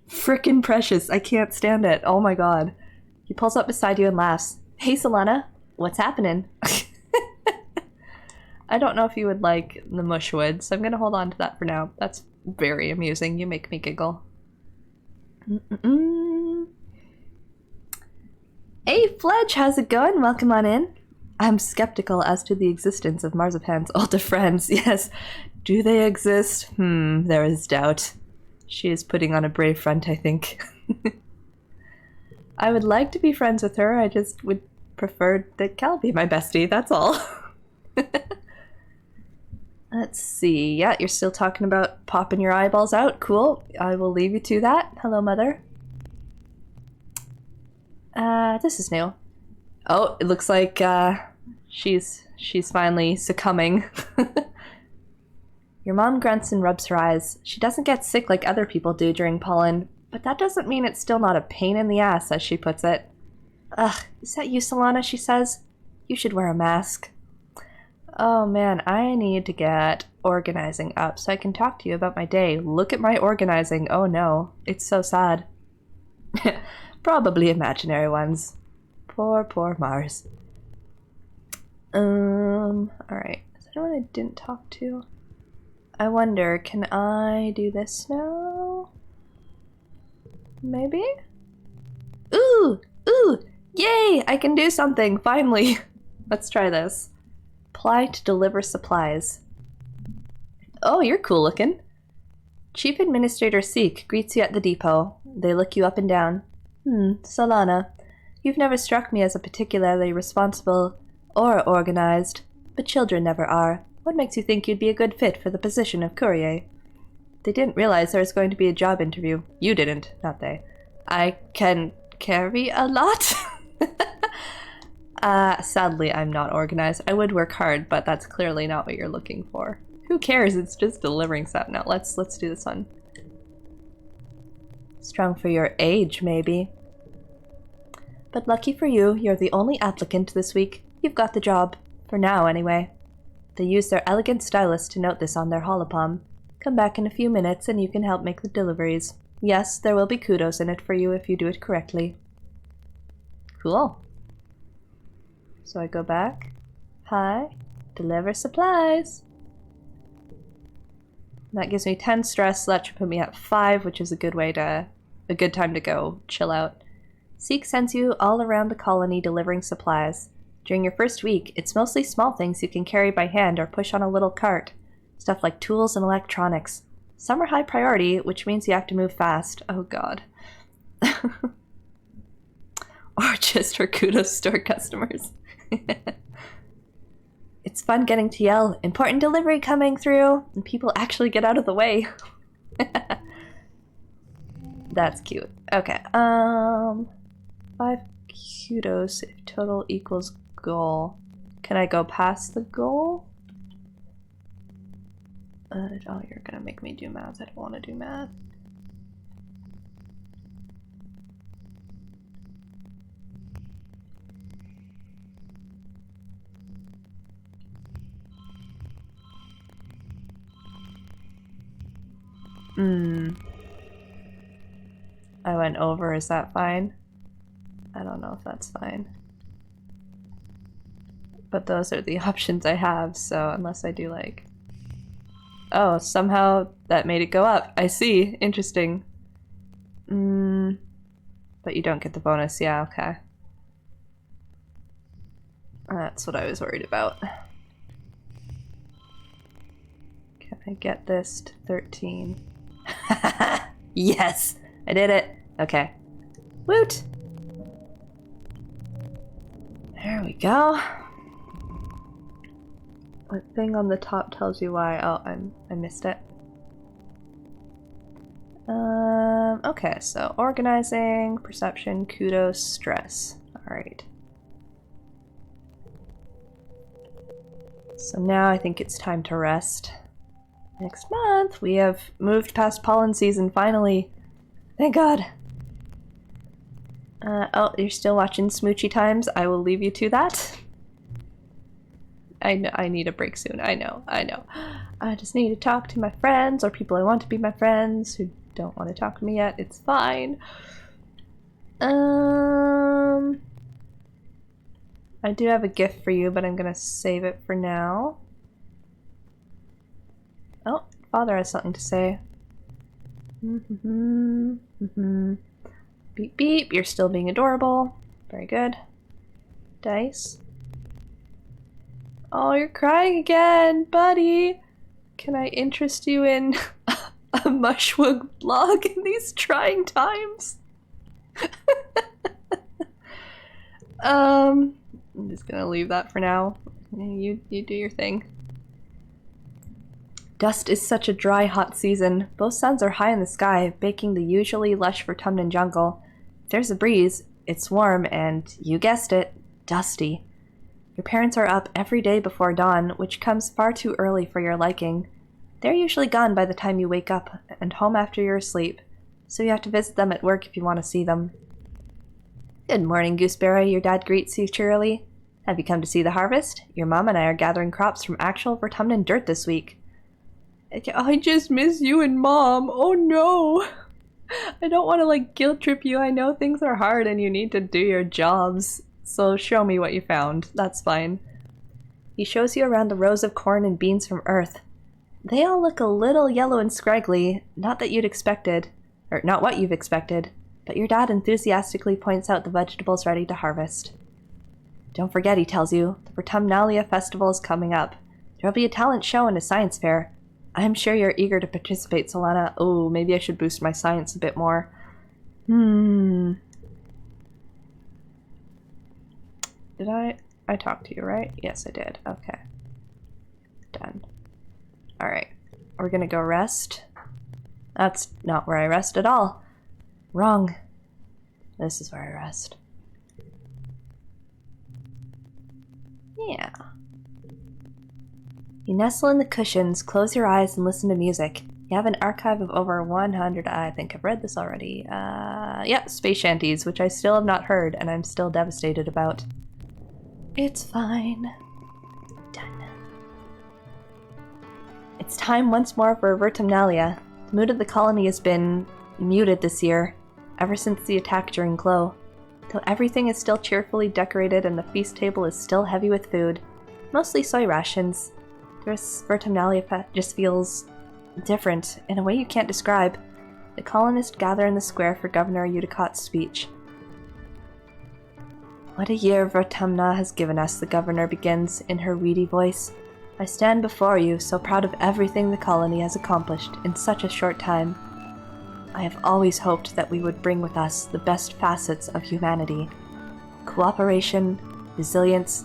frickin' precious, I can't stand it, oh my god. He pulls up beside you and laughs. Hey Solana, what's happening? I don't know if you would like the mushwood, so I'm gonna hold on to that for now. That's very amusing, you make me giggle. Hey Fledge, how's it going? Welcome on in. I'm skeptical as to the existence of Marzipan's older friends. Yes, do they exist? There is doubt. She is putting on a brave front, I think. I would like to be friends with her, I just would prefer that Cal be my bestie, that's all. Let's see, yeah, you're still talking about popping your eyeballs out, cool. I will leave you to that. Hello, mother. This is new. Oh, it looks like, she's finally succumbing. Your mom grunts and rubs her eyes. She doesn't get sick like other people do during pollen, but that doesn't mean it's still not a pain in the ass, as she puts it. Ugh, is that you, Solana? She says. You should wear a mask. Oh man, I need to get organizing up so I can talk to you about my day. Look at my organizing. Oh no, it's so sad. Probably imaginary ones. Poor Mars. Alright. Is there anyone I didn't talk to? I wonder, can I do this now? Maybe? Ooh! Yay! I can do something, finally! Let's try this. Apply to deliver supplies. Oh, you're cool looking. Chief Administrator Seek greets you at the depot. They look you up and down. Solana. You've never struck me as a particularly responsible or organized, but children never are. What makes you think you'd be a good fit for the position of courier? They didn't realize there was going to be a job interview. You didn't, not they. I can carry a lot? Sadly, I'm not organized. I would work hard, but that's clearly not what you're looking for. Who cares? It's just delivering stuff. Now, let's do this one. Strong for your age, maybe. But lucky for you, you're the only applicant this week. You've got the job. For now, anyway. They use their elegant stylus to note this on their holopalm. Come back in a few minutes and you can help make the deliveries. Yes, there will be kudos in it for you if you do it correctly. Cool. So I go back. Hi. Deliver supplies. That gives me 10 stress, so that should put me at 5, which is a good time to go chill out. Seek sends you all around the colony delivering supplies. During your first week, it's mostly small things you can carry by hand or push on a little cart. Stuff like tools and electronics. Some are high priority, which means you have to move fast. Oh god. Or just for kudos store customers. It's fun getting to yell, important delivery coming through, and people actually get out of the way. That's cute. Okay, 5 kudos if total equals goal. Can I go past the goal? Oh, you're gonna make me do math. I don't want to do math. I went over. Is that fine? I don't know if that's fine. But those are the options I have, so unless I do like... Oh, somehow that made it go up. I see. Interesting. But you don't get the bonus. Yeah, okay. That's what I was worried about. Can I get this to 13? Yes! I did it! Okay. Woot! There we go. What thing on the top tells you why? Oh, I missed it. Okay, so organizing, perception, kudos, stress. Alright. So now I think it's time to rest. Next month, we have moved past pollen season, finally. Thank God. Oh, you're still watching Smoochy Times? I will leave you to that. I need a break soon. I know. I just need to talk to my friends, or people I want to be my friends who don't want to talk to me yet. It's fine. I do have a gift for you, but I'm gonna save it for now. Oh, Father has something to say. Beep beep, you're still being adorable. Very good. Dice. Oh, you're crying again, buddy! Can I interest you in a Mushwoog blog in these trying times? I'm just gonna leave that for now. You do your thing. Dust is such a dry, hot season. Both suns are high in the sky, baking the usually lush Vertumnan jungle. If there's a breeze, it's warm and, you guessed it, dusty. Your parents are up every day before dawn, which comes far too early for your liking. They're usually gone by the time you wake up and home after you're asleep, so you have to visit them at work if you want to see them. Good morning, Gooseberry, your dad greets you cheerily. Have you come to see the harvest? Your mom and I are gathering crops from actual Vertumnan dirt this week. I just miss you and Mom. Oh no! I don't want to guilt trip you. I know things are hard and you need to do your jobs. So show me what you found. That's fine. He shows you around the rows of corn and beans from Earth. They all look a little yellow and scraggly, not what you've expected, but your dad enthusiastically points out the vegetables ready to harvest. Don't forget, he tells you, the Vertumnalia festival is coming up. There'll be a talent show and a science fair. I'm sure you're eager to participate, Solana. Oh, maybe I should boost my science a bit more. Did I talked to you, right? Yes, I did. Okay. Done. Alright. We're gonna go rest. That's not where I rest at all. Wrong. This is where I rest. Yeah. You nestle in the cushions, close your eyes, and listen to music. You have an archive of over 100, I think I've read this already. Yeah, space shanties, which I still have not heard, and I'm still devastated about. It's fine. Done. It's time once more for Vertumnalia. The mood of the colony has been muted this year, ever since the attack during Glow. Though everything is still cheerfully decorated and the feast table is still heavy with food, mostly soy rations. This Vertumnalia just feels different, in a way you can't describe. The colonists gather in the square for Governor Udicott's speech. What a year Vertumna has given us, the governor begins in her reedy voice. I stand before you, so proud of everything the colony has accomplished in such a short time. I have always hoped that we would bring with us the best facets of humanity. Cooperation, resilience,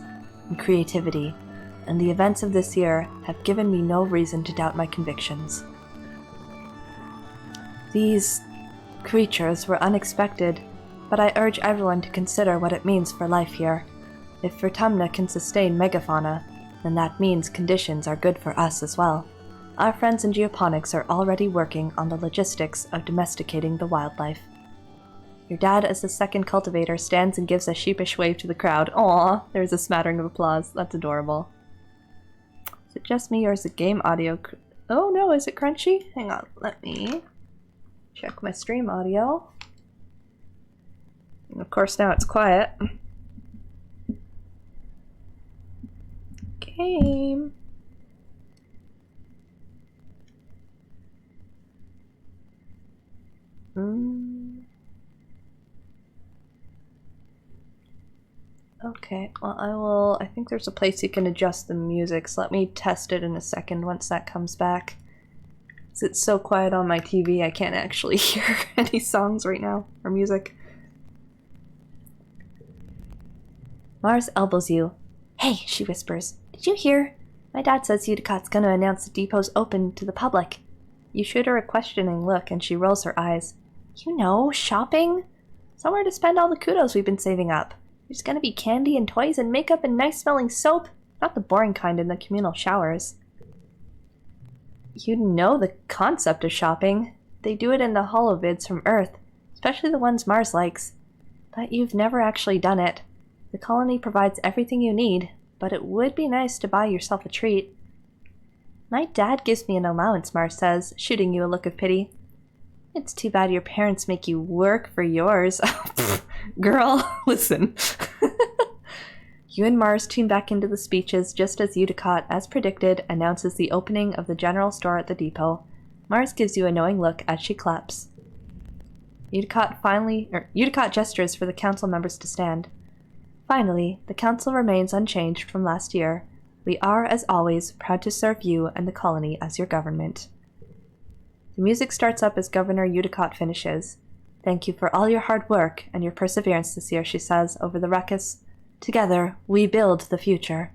and creativity. And the events of this year have given me no reason to doubt my convictions. These creatures were unexpected, but I urge everyone to consider what it means for life here. If Vertumna can sustain megafauna, then that means conditions are good for us as well. Our friends in geoponics are already working on the logistics of domesticating the wildlife. Your dad, as the second cultivator, stands and gives a sheepish wave to the crowd. Aww, there's a smattering of applause. That's adorable. Is it just me, or is the game audio oh no, is it crunchy? Hang on, let me check my stream audio. And of course now it's quiet. Game. Okay, well I think there's a place you can adjust the music, so let me test it in a second once that comes back. 'Cause it's so quiet on my TV I can't actually hear any songs right now, or music. Mars elbows you. Hey, she whispers. Did you hear? My dad says Udicott's gonna announce the depot's open to the public. You shoot her a questioning look and she rolls her eyes. You know, shopping? Somewhere to spend all the kudos we've been saving up. There's gonna be candy and toys and makeup and nice-smelling soap. Not the boring kind in the communal showers. You know the concept of shopping. They do it in the holovids from Earth, especially the ones Mars likes. But you've never actually done it. The colony provides everything you need, but it would be nice to buy yourself a treat. My dad gives me an allowance, Mars says, shooting you a look of pity. It's too bad your parents make you work for yours. Girl, listen. You and Mars tune back into the speeches just as Udicott, as predicted, announces the opening of the general store at the depot. Mars gives you a knowing look as she claps. Udicott gestures for the council members to stand. Finally, the council remains unchanged from last year. We are, as always, proud to serve you and the colony as your government. The music starts up as Governor Udicott finishes. Thank you for all your hard work and your perseverance this year, she says over the ruckus. Together, we build the future.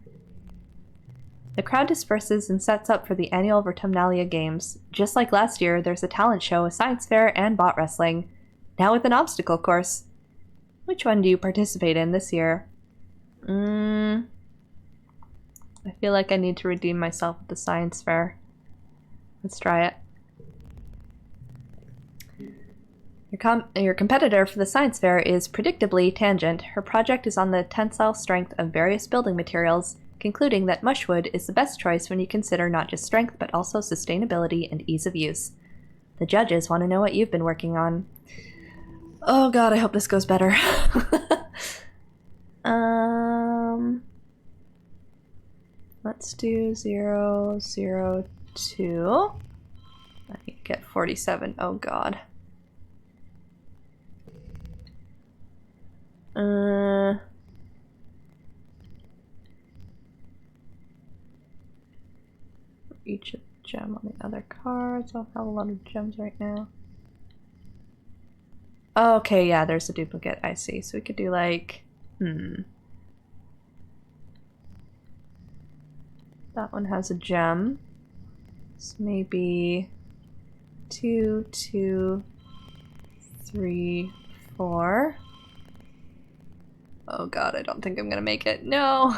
The crowd disperses and sets up for the annual Vertumnalia Games. Just like last year, there's a talent show, a science fair, and bot wrestling. Now with an obstacle course. Which one do you participate in this year? I feel like I need to redeem myself at the science fair. Let's try it. Your competitor for the science fair is predictably Tangent. Her project is on the tensile strength of various building materials, concluding that mushwood is the best choice when you consider not just strength but also sustainability and ease of use. The judges want to know what you've been working on. Oh god, I hope this goes better. Let's do 0, 0, 2. I get 47. Oh god. Each gem on the other cards. I don't have a lot of gems right now. Oh, okay, yeah, there's a duplicate. I see. So we could do like, that one has a gem. So maybe 2, 2, 3, 4. Oh god, I don't think I'm gonna make it. No!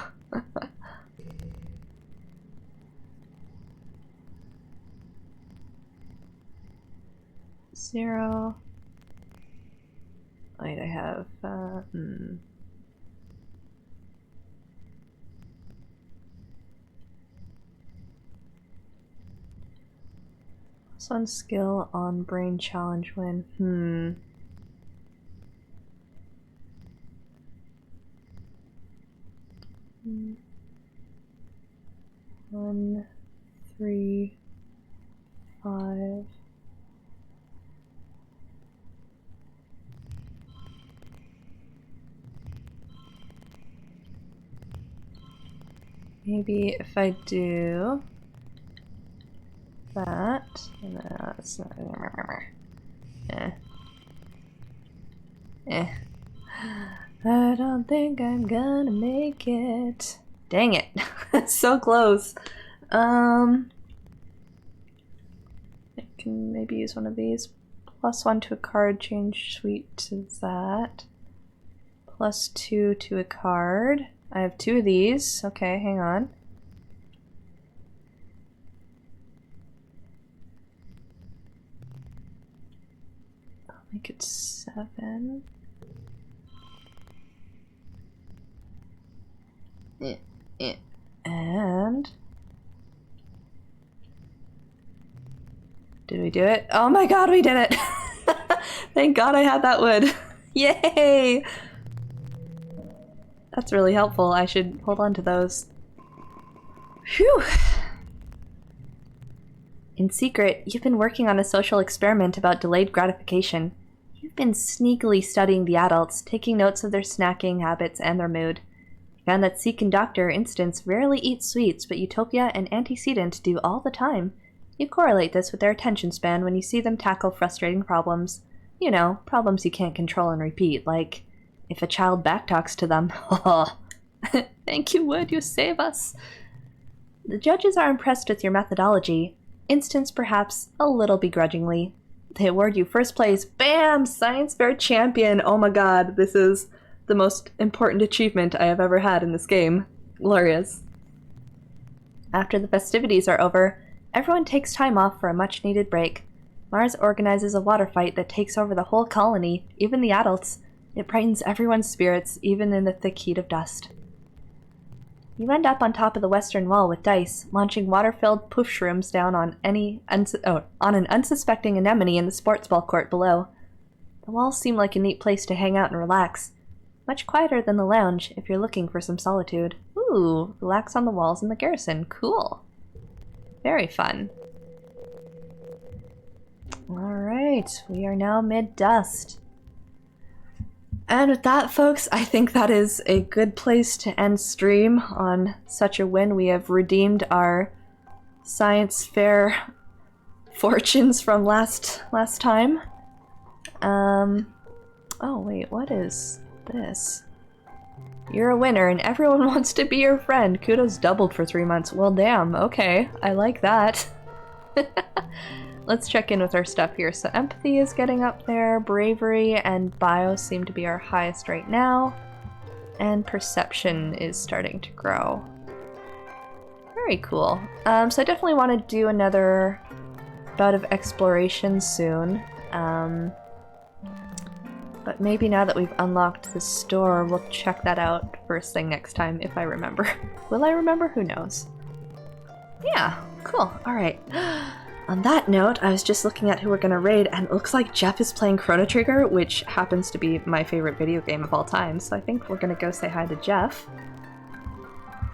0. Wait, I have, Plus 1 skill on brain challenge win. 1, 3, 5. Maybe if I do that, and that's not. I don't think I'm gonna make it. Dang it. So close. I can maybe use one of these. Plus 1 to a card, change sweet to that. Plus 2 to a card. I have 2 of these. Okay, hang on. I'll make it 7. And did we do it? Oh my god, we did it! Thank god I had that wood. Yay! That's really helpful. I should hold on to those. Phew! In secret, you've been working on a social experiment about delayed gratification. You've been sneakily studying the adults, taking notes of their snacking habits and their mood. You found that Seek and Doctor Instance rarely eat sweets, but Utopia and Antecedent do all the time. You correlate this with their attention span when you see them tackle frustrating problems. You know, problems you can't control and repeat, like if a child backtalks to them. Thank you, Wood, you save us. The judges are impressed with your methodology. Instance perhaps a little begrudgingly. They award you first place. Bam! Science fair champion! Oh my god, this is the most important achievement I have ever had in this game. Glorious. After the festivities are over, Everyone takes time off for a much-needed break. Mars organizes a water fight that takes over the whole colony, even the adults. It brightens everyone's spirits, even in the thick heat of dust. You end up on top of the western wall with dice, launching water-filled poof shrooms down on an unsuspecting anemone in the sports ball court below. The walls seem like a neat place to hang out and relax. Much quieter than the lounge, if you're looking for some solitude. Ooh, relax on the walls in the garrison. Cool. Very fun. Alright, we are now mid-dust. And with that, folks, I think that is a good place to end stream on such a win. We have redeemed our science fair fortunes from last time. Oh wait, what is this? You're a winner and everyone wants to be your friend. Kudos doubled for 3 months. Well, damn, okay. I like that. Let's check in with our stuff here. So empathy is getting up there, bravery and bio seem to be our highest right now, and perception is starting to grow. Very cool. So I definitely want to do another bout of exploration soon. But maybe now that we've unlocked the store, we'll check that out first thing next time if I remember. Will I remember? Who knows? Yeah, cool. Alright. On that note, I was just looking at who we're gonna raid, and it looks like Jeff is playing Chrono Trigger, which happens to be my favorite video game of all time, so I think we're gonna go say hi to Jeff.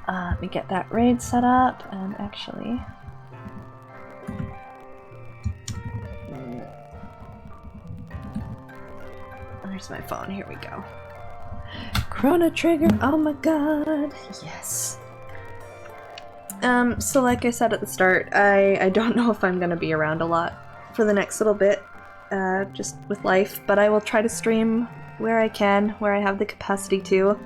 Let me get that raid set up, and actually... Where's my phone? Here we go. Chrono Trigger, oh my god, yes. So like I said at the start, I don't know if I'm gonna be around a lot for the next little bit, just with life, but I will try to stream where I can, where I have the capacity to.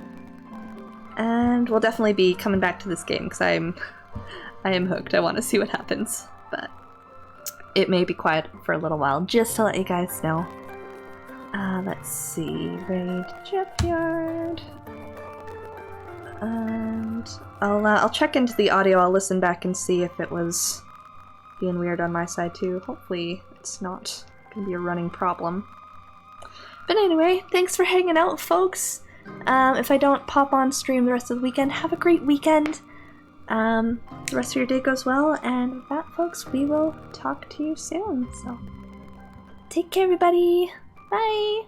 And we'll definitely be coming back to this game, because I am hooked. I want to see what happens, but it may be quiet for a little while, just to let you guys know. Let's see, raid Jeffyard. And I'll check into the audio, I'll listen back and see if it was being weird on my side too. Hopefully it's not gonna be a running problem. But anyway, thanks for hanging out, folks. If I don't pop on stream the rest of the weekend, have a great weekend. The rest of your day goes well, and with that, folks, we will talk to you soon. So, take care, everybody. Bye.